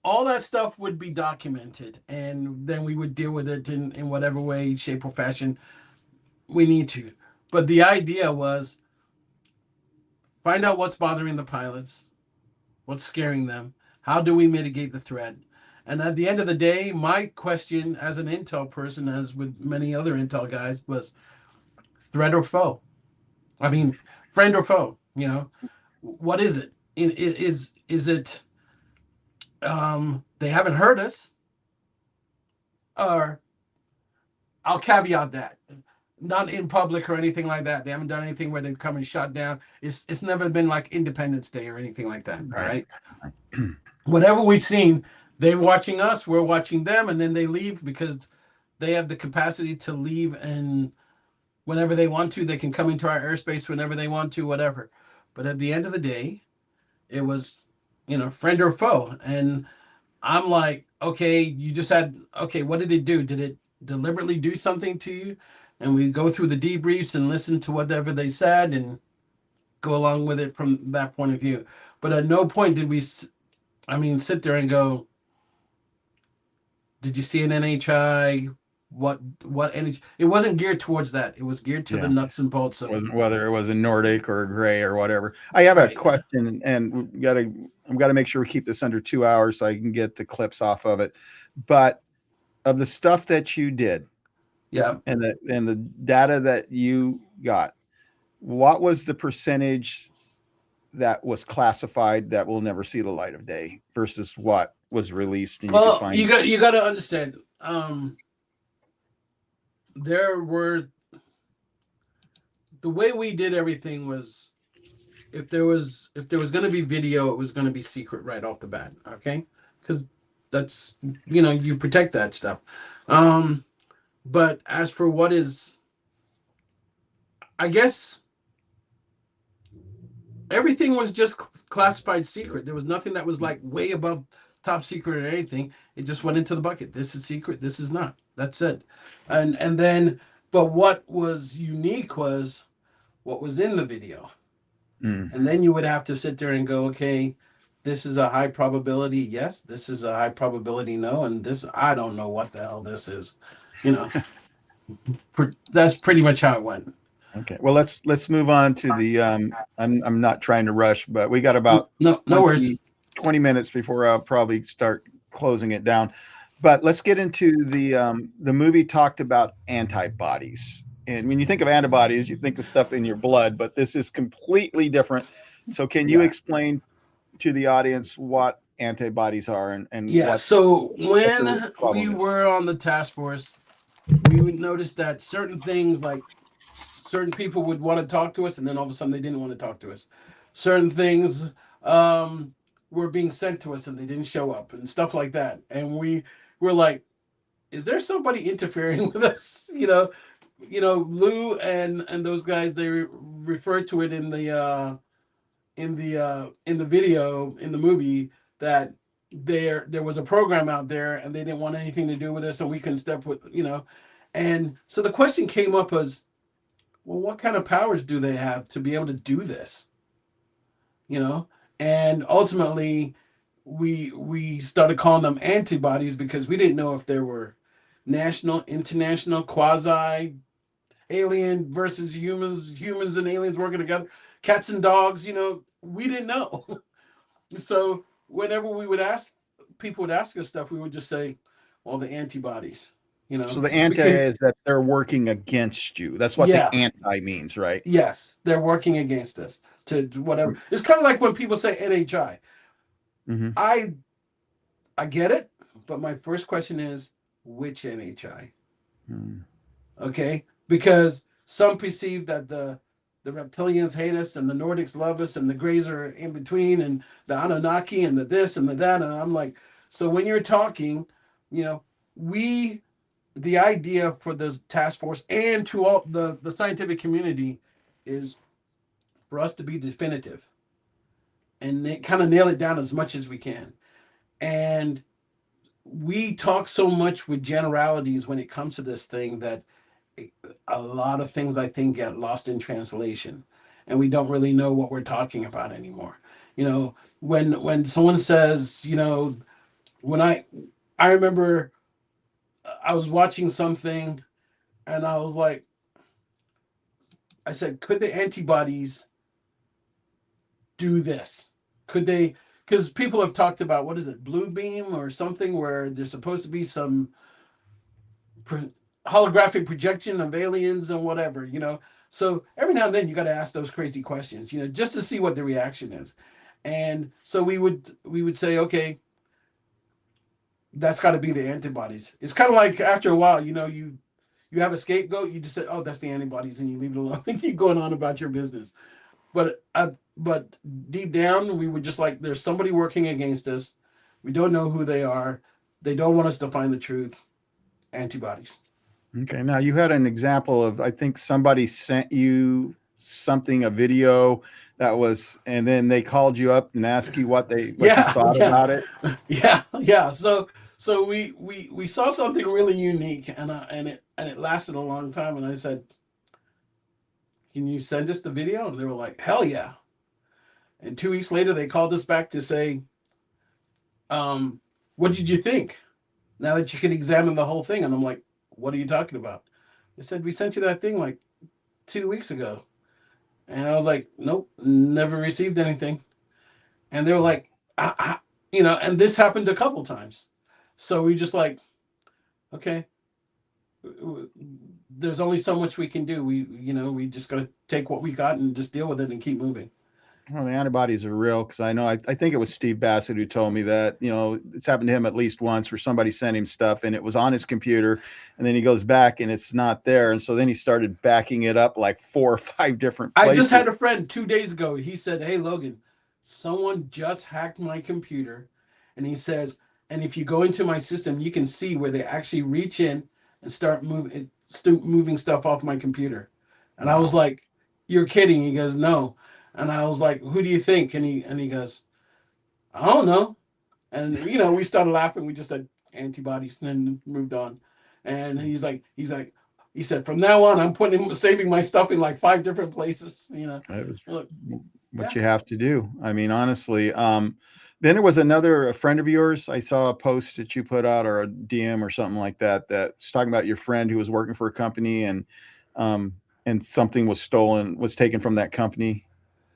all that stuff would be documented, and then we would deal with it in whatever way, shape, or fashion we need to. But the idea was find out what's bothering the pilots, what's scaring them, how do we mitigate the threat. And at the end of the day, my question as an intel person, as with many other intel guys, was threat or foe. I mean, friend or foe, you know, what is it? Is it they haven't hurt us? Or I'll caveat that. Not in public or anything like that. They haven't done anything where they've come and shot down. It's never been like Independence Day or anything like that. All right. Whatever we've seen, they're watching us, we're watching them, and then they leave because they have the capacity to leave, and whenever they want to, they can come into our airspace whenever they want to, whatever. But at the end of the day, it was, you know, friend or foe. And I'm like, okay, what did it do? Did it deliberately do something to you? And we go through the debriefs and listen to whatever they said and go along with it from that point of view. But at no point did we, sit there and go, did you see an NHI? What NHI? It wasn't geared towards that. It was geared to the nuts and bolts of it. Whether it was a Nordic or a gray or whatever. I have a question, and I'm got to make sure we keep this under 2 hours so I can get the clips off of it. But of the stuff that you did, and the data that you got, what was the percentage that was classified that will never see the light of day versus what was released? And you got to understand. There were, the way we did everything was, if there was going to be video, it was going to be secret right off the bat. Okay. Cause that's, you protect that stuff. But as for what is, I guess everything was just classified secret. There was nothing that was like way above top secret or anything. It just went into the bucket. This is secret. This is not. That's it. And then, but what was unique was what was in the video. And then you would have to sit there and go, okay, this is a high probability yes, this is a high probability no, and this, I don't know what the hell this is. That's pretty much how it went. Okay. Well, let's move on to the I'm not trying to rush, but we got about no worries. 20 minutes before I'll probably start closing it down. But let's get into the movie talked about antibodies. And when you think of antibodies, you think of stuff in your blood, but this is completely different. So can you explain to the audience what antibodies are and so when we were on the task force, we would notice that certain things, like certain people would want to talk to us, and then all of a sudden they didn't want to talk to us. Certain things were being sent to us and they didn't show up and stuff like that. And we were like, is there somebody interfering with us? Lou and those guys, they referred to it in the video, in the movie, that there was a program out there and they didn't want anything to do with us, so we couldn't step with, And so the question came up was, well, what kind of powers do they have to be able to do this? You know, and ultimately we started calling them antibodies because we didn't know if there were national, international, quasi alien versus humans and aliens working together, cats and dogs, you know, we didn't know. So whenever we would ask, people would ask us stuff, we would just say, well, the antibodies, you know. So the anti is that they're working against you. That's what Yeah. the anti means, right? Yes, they're working against us to whatever. It's kind of like when people say NHI. Mm-hmm. I get it, but my first question is, which NHI? Okay, because some perceive that the reptilians hate us and the Nordics love us and the Greys are in between and the Anunnaki and the this and the that, and I'm like, so when you're talking, you know, the idea for the task force and to all the scientific community is for us to be definitive and kind of nail it down as much as we can. And we talk so much with generalities when it comes to this thing that a lot of things I think get lost in translation, and we don't really know what we're talking about anymore. You know, when someone says, you know, when I remember I was watching something and I was like, I said, could the antibodies do this? Could they? Because people have talked about, what is it, blue beam or something, where there's supposed to be some holographic projection of aliens and whatever, you know. So every now and then you got to ask those crazy questions, you know, just to see what the reaction is. And so we would say, okay, that's got to be the antibodies. It's kind of like after a while, you know, you have a scapegoat, you just say, oh, that's the antibodies, and you leave it alone and keep going on about your business. But deep down, we were just like, there's somebody working against us. We don't know who they are. They don't want us to find the truth. Antibodies. Okay. Now you had an example of, I think somebody sent you something, a video that was, and then they called you up and asked you what you thought about it. Yeah. So we saw something really unique, and it lasted a long time. And I said, can you send us the video? And they were like, hell yeah. And 2 weeks later, they called us back to say, what did you think? Now that you can examine the whole thing. And I'm like, what are you talking about? They said, we sent you that thing like 2 weeks ago. And I was like, nope, never received anything. And they were like, you know, and this happened a couple times. So we just like, okay, there's only so much we can do. We just got to take what we got and just deal with it and keep moving. Well, the antibodies are real, because I know, I think it was Steve Bassett who told me that, you know, it's happened to him at least once where somebody sent him stuff and it was on his computer, and then he goes back and it's not there. And so then he started backing it up like 4 or 5 different places. I just had a friend 2 days ago. He said, hey, Logan, someone just hacked my computer. And he says, and if you go into my system, you can see where they actually reach in and start moving stuff off my computer. And I was like, you're kidding. He goes, no. And I was like, who do you think? And he goes, I don't know. And, you know, we started laughing. We just said antibodies and then moved on. And he said, from now on, I'm saving my stuff in like 5 different places, you know. That was what you have to do. I mean, honestly, then there was a friend of yours. I saw a post that you put out, or a DM or something like that, that's talking about your friend who was working for a company and something was taken from that company.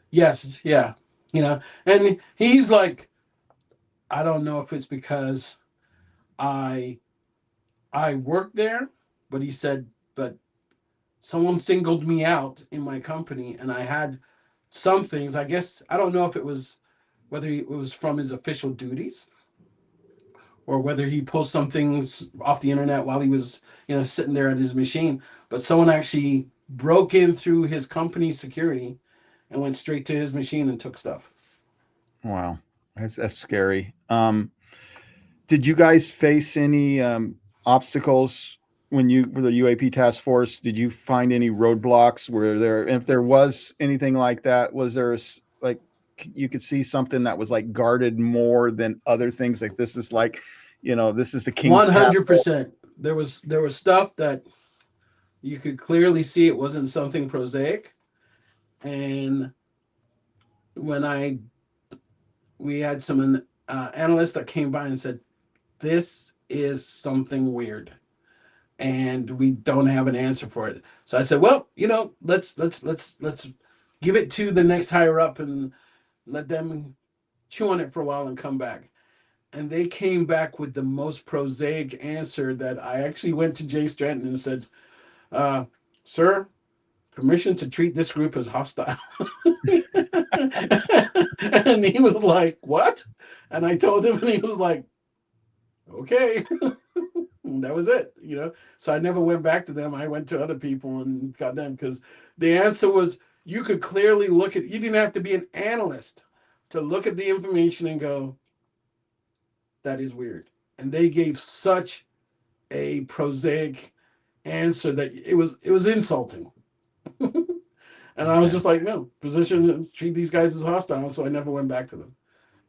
Yes. Yeah. You know, and he's like, I don't know if it's because I work there, but he said, but someone singled me out in my company, and I had some things. I guess I don't know if it was whether it was from his official duties or whether he pulled some things off the internet while he was, you know, sitting there at his machine. But someone actually broke in through his company's security and went straight to his machine and took stuff. Wow, that's scary. Did you guys face any obstacles when you were the UAP task force? Did you find any roadblocks? If there was anything like that, was there like you could see something that was like guarded more than other things? Like, this is like, you know, this is the king's 100%. There was stuff that You could clearly see it wasn't something prosaic. And when we had some analysts that came by and said, this is something weird, and we don't have an answer for it. So I said, well, let's give it to the next higher up and let them chew on it for a while and come back. And they came back with the most prosaic answer that I actually went to Jay Stratton and said, sir, permission to treat this group as hostile. And he was like, what? And I told him, and he was like, okay. That was it, So I never went back to them. I went to other people and got them, because the answer was, you could clearly look at, you didn't have to be an analyst to look at the information and go, that is weird. And they gave such a prosaic answer that it was insulting. And I was just like, no, position, treat these guys as hostile. So I never went back to them.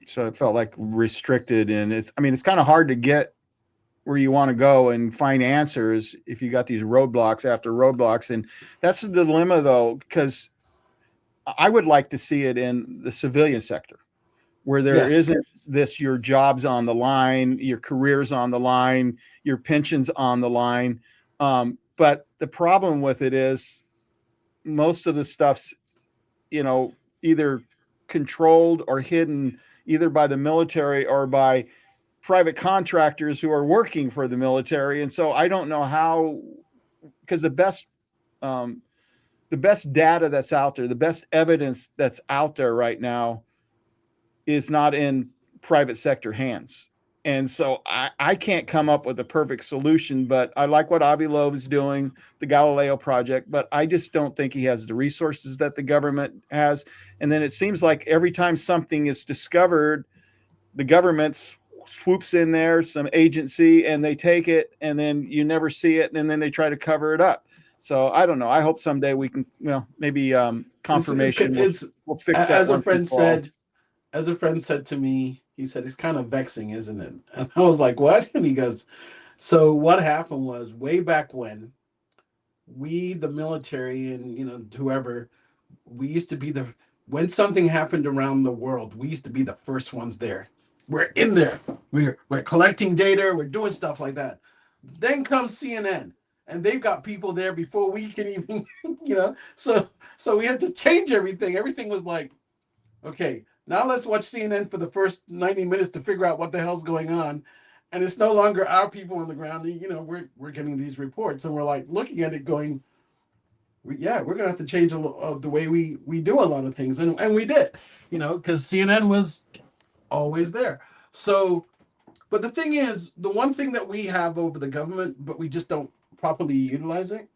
So it felt like restricted, and it's kind of hard to get where you want to go and find answers if you got these roadblocks after roadblocks. And that's the dilemma, though, because I would like to see it in the civilian sector, where there isn't this, your job's on the line, your career's on the line, your pension's on the line. But the problem with it is most of the stuff's, either controlled or hidden either by the military or by private contractors who are working for the military. And so I don't know how, because the best data that's out there, the best evidence that's out there right now is not in private sector hands. And so I can't come up with a perfect solution, but I like what Avi Loeb is doing, the Galileo project, but I just don't think he has the resources that the government has. And then it seems like every time something is discovered, the government swoops in there, some agency, and they take it, and then you never see it, and then they try to cover it up. So I don't know. I hope someday we can, maybe confirmation we'll fix that. As a friend said to me, he said, it's kind of vexing, isn't it? And I was like, what? And he goes, so what happened was, way back when, we, the military and, whoever, we used to be when something happened around the world, we used to be the first ones there. We're in there. We're collecting data. We're doing stuff like that. Then comes CNN, and they've got people there before we can even, so we had to change everything. Everything was like, okay, now let's watch CNN for the first 90 minutes to figure out what the hell's going on. And it's no longer our people on the ground. We're getting these reports, and we're like looking at it going, we're going to have to change the way we do a lot of things. And we did, because CNN was always there. So, but the thing is, the one thing that we have over the government, but we just don't properly utilize it,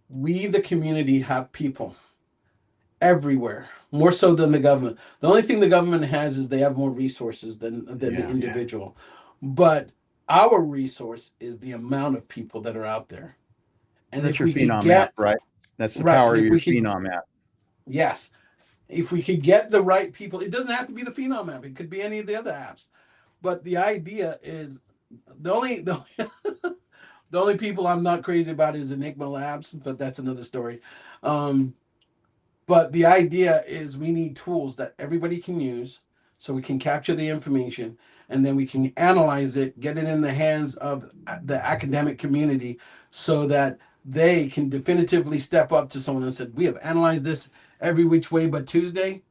we, the community, have people everywhere, more so than the government. The only thing the government has is they have more resources than the individual. But our resource is the amount of people that are out there. And that's your Phenom app, right? That's the power of your Phenom app. Yes. If we could get the right people, it doesn't have to be the Phenom app. It could be any of the other apps. But the idea is, the only people I'm not crazy about is Enigma Labs, but that's another story. But the idea is, we need tools that everybody can use so we can capture the information, and then we can analyze it, get it in the hands of the academic community so that they can definitively step up to someone and said, we have analyzed this every which way but Tuesday.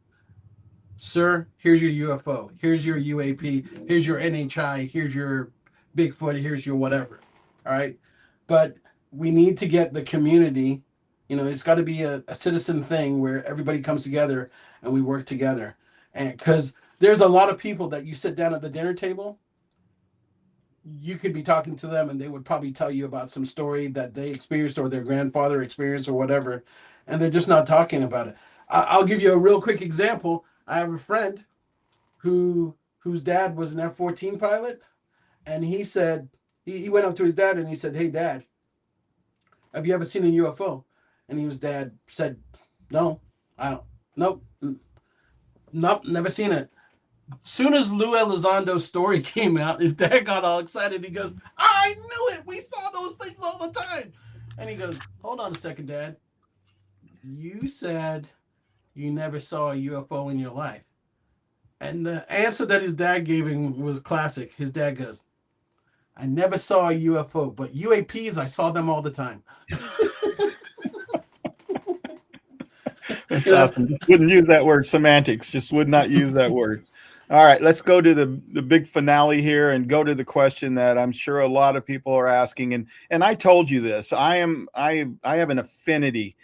Sir, here's your UFO. Here's your UAP. Here's your NHI. Here's your Bigfoot. Here's your whatever. All right. But we need to get the community, it's got to be a citizen thing where everybody comes together and we work together. And because there's a lot of people that you sit down at the dinner table, you could be talking to them and they would probably tell you about some story that they experienced or their grandfather experienced or whatever, and they're just not talking about it. I'll give you a real quick example. I have a friend whose dad was an F-14 pilot, and he said, he went up to his dad and he said, hey, Dad, have you ever seen a UFO? And his dad said, no, nope, never seen it. Soon as Lou Elizondo's story came out, his dad got all excited. He goes, I knew it. We saw those things all the time. And he goes, hold on a second, Dad. You said you never saw a UFO in your life. And the answer that his dad gave him was classic. His dad goes, I never saw a UFO, but UAPs, I saw them all the time. That's awesome. Just wouldn't use that word, semantics. Just would not use that word. All right, let's go to the big finale here and go to the question that I'm sure a lot of people are asking. And I told you this. I have an affinity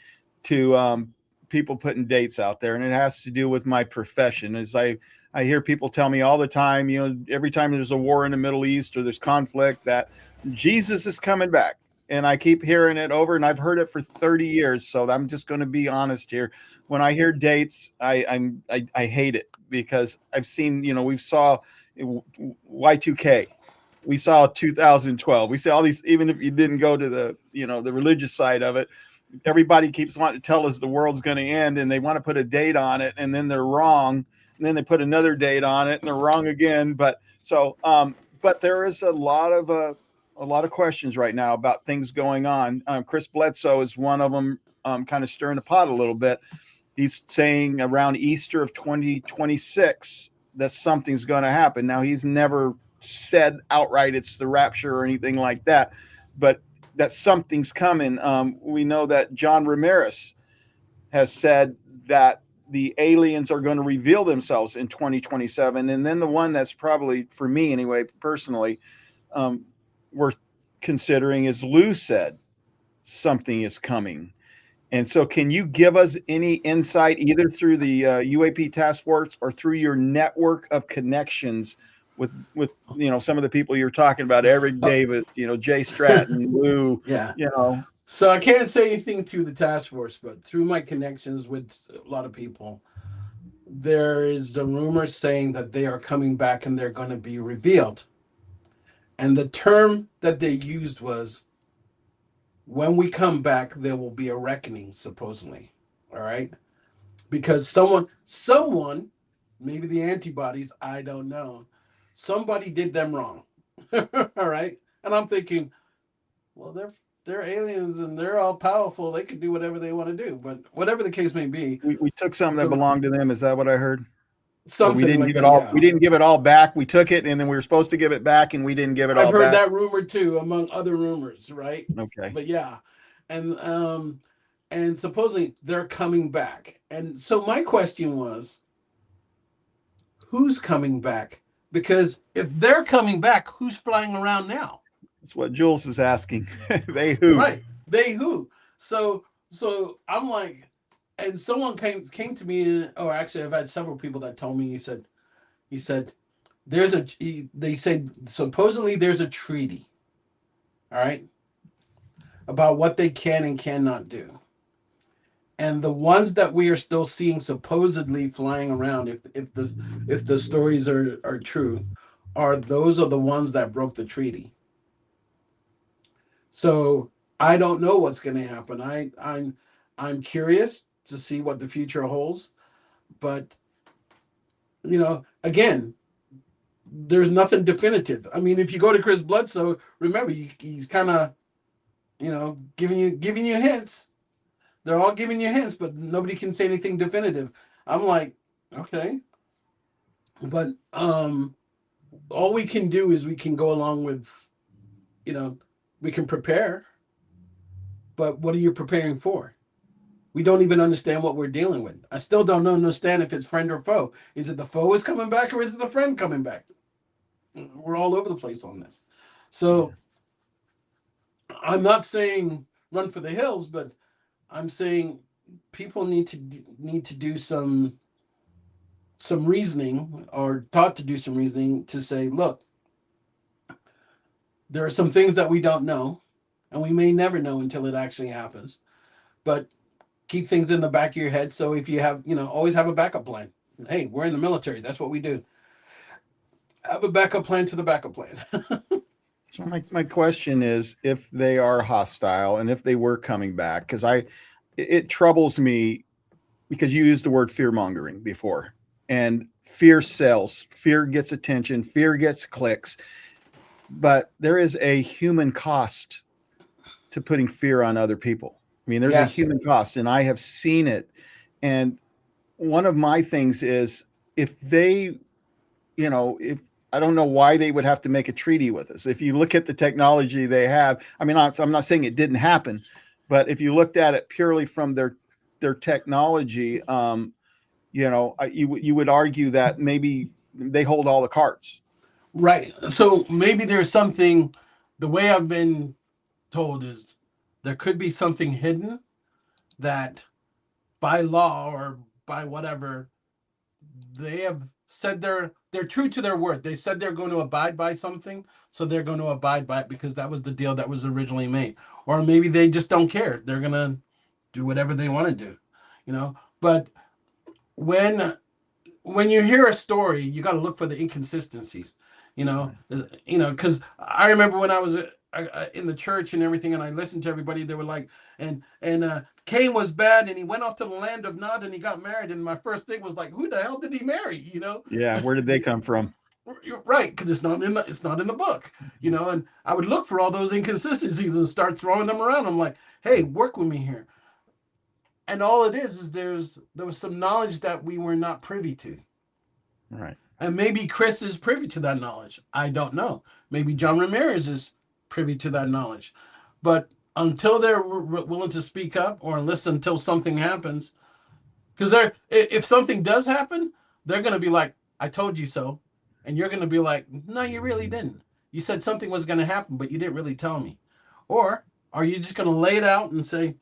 to people putting dates out there, and it has to do with my profession. As I hear people tell me all the time, you know, every time there's a war in the Middle East or there's conflict, that Jesus is coming back. And I keep hearing it over, and I've heard it for 30 years. So I'm just going to be honest here. When I hear dates, I hate it, because I've seen, you know, we saw Y2K, we saw 2012, we see all these. Even if you didn't go to the, you know, the religious side of it, everybody keeps wanting to tell us the world's going to end, and they want to put a date on it, and then they're wrong, and then they put another date on it, and they're wrong again. But so, but there is a lot of questions right now about things going on. Chris Bledsoe is one of them, kind of stirring the pot a little bit. He's saying around Easter of 2026 that something's going to happen. Now, he's never said outright it's the rapture or anything like that, but that something's coming. We know that John Ramirez has said that the aliens are going to reveal themselves in 2027. And then the one that's probably, for me anyway, personally, worth considering is Lou said something is coming. And so can you give us any insight, either through the UAP task force or through your network of connections with you know, some of the people you're talking about, Eric Davis, you know, Jay Stratton, Lou, Yeah. you know? So I can't say anything through the task force, but through my connections with a lot of people, there is a rumor saying that they are coming back and they're going to be revealed. And the term that they used was, when we come back, there will be a reckoning, supposedly. All right. Because someone, maybe the antibodies, I don't know, somebody did them wrong. All right. And I'm thinking, well, they're aliens and they're all powerful. They can do whatever they want to do. But whatever the case may be, We took something that belonged to them. Is that what I heard? something We didn't like give it that, all. yeah. We didn't give it all back. We took it, and then we were supposed to give it back, and we didn't give it all I've heard back. that rumor too, among other rumors, right? Okay. But yeah, and supposedly they're coming back. And so my question was, who's coming back? Because if they're coming back, who's flying around now? That's what Jules was asking. They who? Right. They who? So I'm like, and someone came to me, or actually I've had several people that told me, he said they said supposedly there's a treaty, all right, about what they can and cannot do. And the ones that we are still seeing supposedly flying around, if the stories are true, those are the ones that broke the treaty. So I don't know what's going to happen. I'm curious to see what the future holds, but you know, again, there's nothing definitive. I mean, if you go to Chris Bledsoe, remember he's kind of, you know, giving you hints. They're all giving you hints, but nobody can say anything definitive. I'm like, okay, but all we can do is we can go along with, you know, we can prepare. But what are you preparing for? We don't even understand what we're dealing with. I still don't understand if it's friend or foe. Is it the foe is coming back, or is it the friend coming back? We're all over the place on this. So I'm not saying run for the hills, but I'm saying people need to do some reasoning, or taught to do some reasoning, to say, look, there are some things that we don't know, and we may never know until it actually happens. But keep things in the back of your head. So if you have, you know, always have a backup plan. Hey, we're in the military. That's what we do. Have a backup plan to the backup plan. So my question is, if they are hostile and if they were coming back, because it troubles me, because you used the word fear mongering before, and fear sells, fear gets attention, fear gets clicks, but there is a human cost to putting fear on other people. I mean, there's a human cost, and I have seen it. And one of my things is, if they, if I don't know why they would have to make a treaty with us. If you look at the technology they have, I mean, I'm not saying it didn't happen, but if you looked at it purely from their technology, you would argue that maybe they hold all the cards. Right. So maybe there's something, the way I've been told is there could be something hidden that by law or by whatever, they have said they're true to their word. They said they're going to abide by something, so they're going to abide by it because that was the deal that was originally made. Or maybe they just don't care. They're going to do whatever they want to do, But when you hear a story, you got to look for the inconsistencies, because I remember when I was in the church and everything, and I listened to everybody. They were like, and Cain was bad, and he went off to the land of Nod, and he got married. And my first thing was like, who the hell did he marry? Yeah, where did they come from? You're right, because it's not in the book, And I would look for all those inconsistencies and start throwing them around. I'm like, hey, work with me here. And all it is there was some knowledge that we were not privy to. Right. And maybe Chris is privy to that knowledge. I don't know. Maybe John Ramirez is privy to that knowledge. But until they're willing to speak up or listen until something happens, because if something does happen, they're going to be like, I told you so. And you're going to be like, no, you really didn't. You said something was going to happen, but you didn't really tell me. Or are you just going to lay it out and say,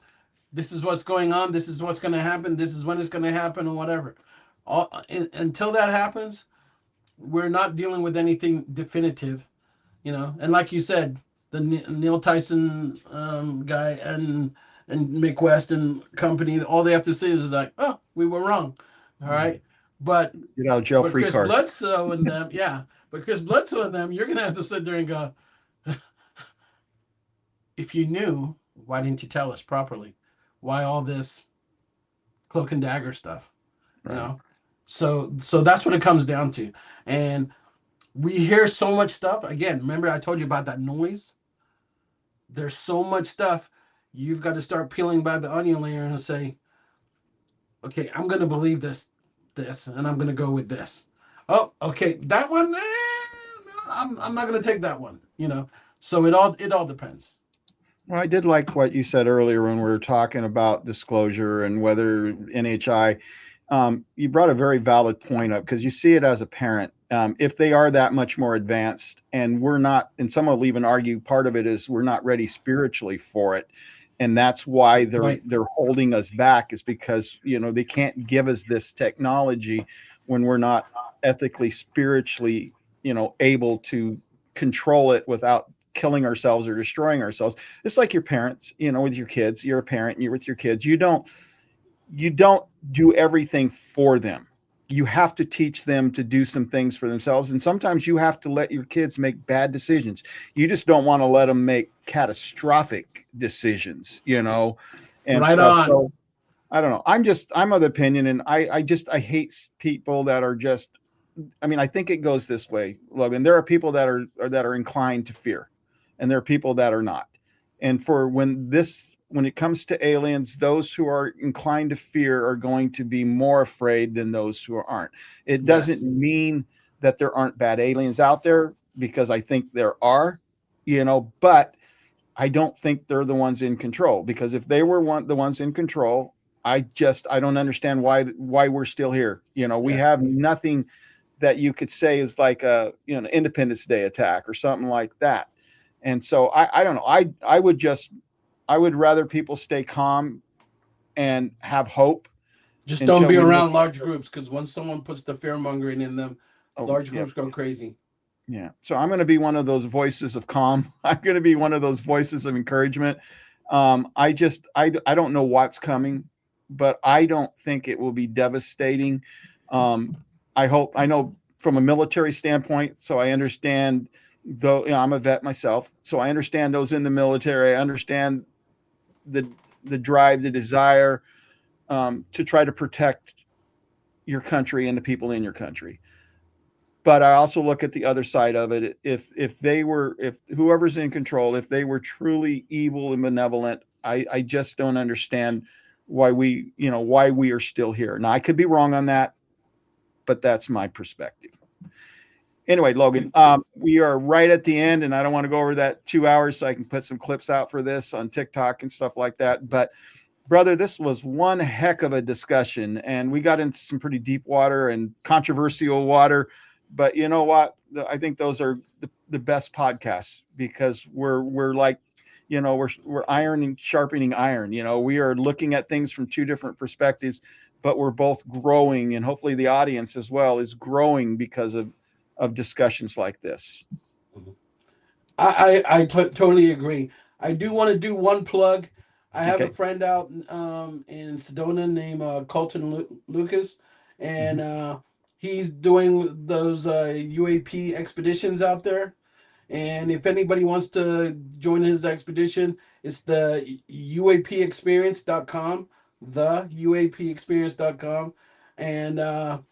this is what's going on, this is what's going to happen, this is when it's going to happen, or whatever. Until that happens, we're not dealing with anything definitive, And like you said, the Neil Tyson guy and Mick West and company, all they have to say is like, oh, we were wrong. All right. But jail free Chris card. Bledsoe and them, but Chris Bledsoe and them, you're going to have to sit there and go, if you knew, why didn't you tell us properly? Why all this cloak and dagger stuff, Right. So that's what it comes down to. And we hear so much stuff. Again, remember I told you about that noise? There's so much stuff. You've got to start peeling back the onion layer and say, okay, I'm going to believe this, and I'm going to go with this. Oh, okay, that one, I'm not going to take that one, So it all depends. Well, I did like what you said earlier when we were talking about disclosure and whether NHI, you brought a very valid point up, because you see it as a parent. If they are that much more advanced and we're not, and some will even argue part of it is we're not ready spiritually for it. And that's why they're holding us back, is because, they can't give us this technology when we're not ethically, spiritually, able to control it without killing ourselves or destroying ourselves. It's like your parents, with your kids. You're a parent and you're with your kids. You don't do everything for them. You have to teach them to do some things for themselves. And sometimes you have to let your kids make bad decisions. You just don't want to let them make catastrophic decisions, and right stuff. on. So I don't know. I'm of the opinion, and I hate people that are just, I think it goes this way, Logan. There are people that are inclined to fear, and there are people that are not. And when it comes to aliens, those who are inclined to fear are going to be more afraid than those who aren't. It doesn't mean that there aren't bad aliens out there, because I think there are, but I don't think they're the ones in control, because if they were the ones in control, I don't understand why we're still here. We have nothing that you could say is like a, an Independence Day attack or something like that. And so I don't know. I would rather people stay calm and have hope. Just don't be around large groups, because once someone puts the fear mongering in them, large groups go crazy. Yeah. So I'm going to be one of those voices of calm. I'm going to be one of those voices of encouragement. I don't know what's coming, but I don't think it will be devastating. I know from a military standpoint, so I understand, though, I'm a vet myself, so I understand those in the military. I understand the drive, the desire to try to protect your country and the people in your country. But I also look at the other side of it. If whoever's in control, if they were truly evil and benevolent, I just don't understand why we are still here. Now I could be wrong on that, but that's my perspective. Anyway, Logan, we are right at the end, and I don't want to go over that 2 hours, so I can put some clips out for this on TikTok and stuff like that. But brother, this was one heck of a discussion, and we got into some pretty deep water and controversial water. But you know what? I think those are the best podcasts, because we're like, we're iron and sharpening iron. We are looking at things from two different perspectives, but we're both growing, and hopefully the audience as well is growing because of discussions like this. I totally agree. I do want to do one plug. I have a friend out in Sedona named Colton Lucas, and he's doing those UAP expeditions out there. And if anybody wants to join his expedition, it's the UAPexperience.com, the UAPexperience.com, and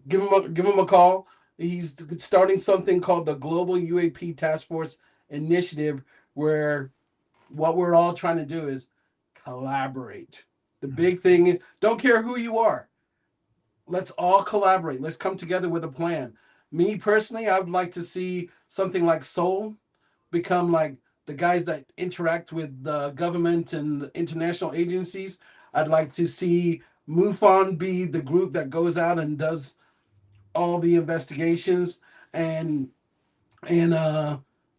give him a call. He's starting something called the Global UAP Task Force Initiative, where what we're all trying to do is collaborate. The big thing, don't care who you are. Let's all collaborate. Let's come together with a plan. Me personally, I would like to see something like Soul become like the guys that interact with the government and the international agencies. I'd like to see MUFON be the group that goes out and does all the investigations and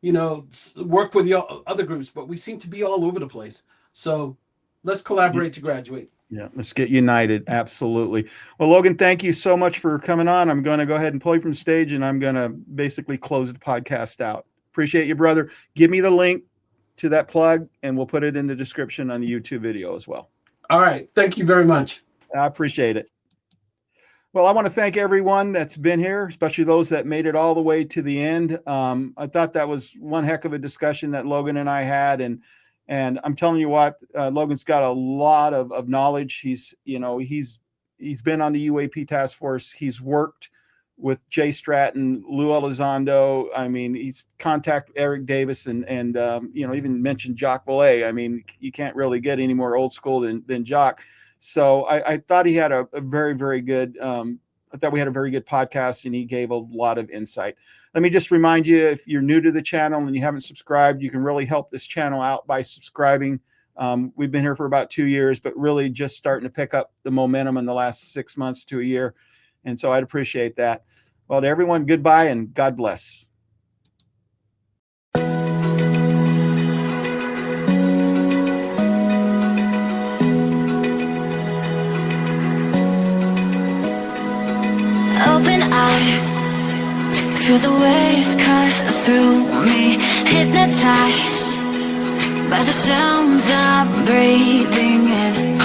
work with the other groups, but we seem to be all over the place. So let's collaborate to graduate. Yeah, let's get united. Absolutely. Well, Logan, thank you so much for coming on. I'm going to go ahead and pull you from stage, and I'm going to basically close the podcast out. Appreciate you, brother. Give me the link to that plug, and we'll put it in the description on the YouTube video as well. All right. Thank you very much. I appreciate it. Well, I want to thank everyone that's been here, especially those that made it all the way to the end. I thought that was one heck of a discussion that Logan and I had. And I'm telling you what, Logan's got a lot of knowledge. He's been on the UAP task force. He's worked with Jay Stratton, Lou Elizondo. I mean, he's contacted Eric Davis and even mentioned Jock Valet. I mean, you can't really get any more old school than Jock. So I thought he had a very, very good, I thought we had a very good podcast, and he gave a lot of insight. Let me just remind you, if you're new to the channel and you haven't subscribed, you can really help this channel out by subscribing. We've been here for about 2 years, but really just starting to pick up the momentum in the last 6 months to a year. And so I'd appreciate that. Well, to everyone, goodbye and God bless. Open eye, feel the waves cut through me, hypnotized by the sounds I'm breathing in.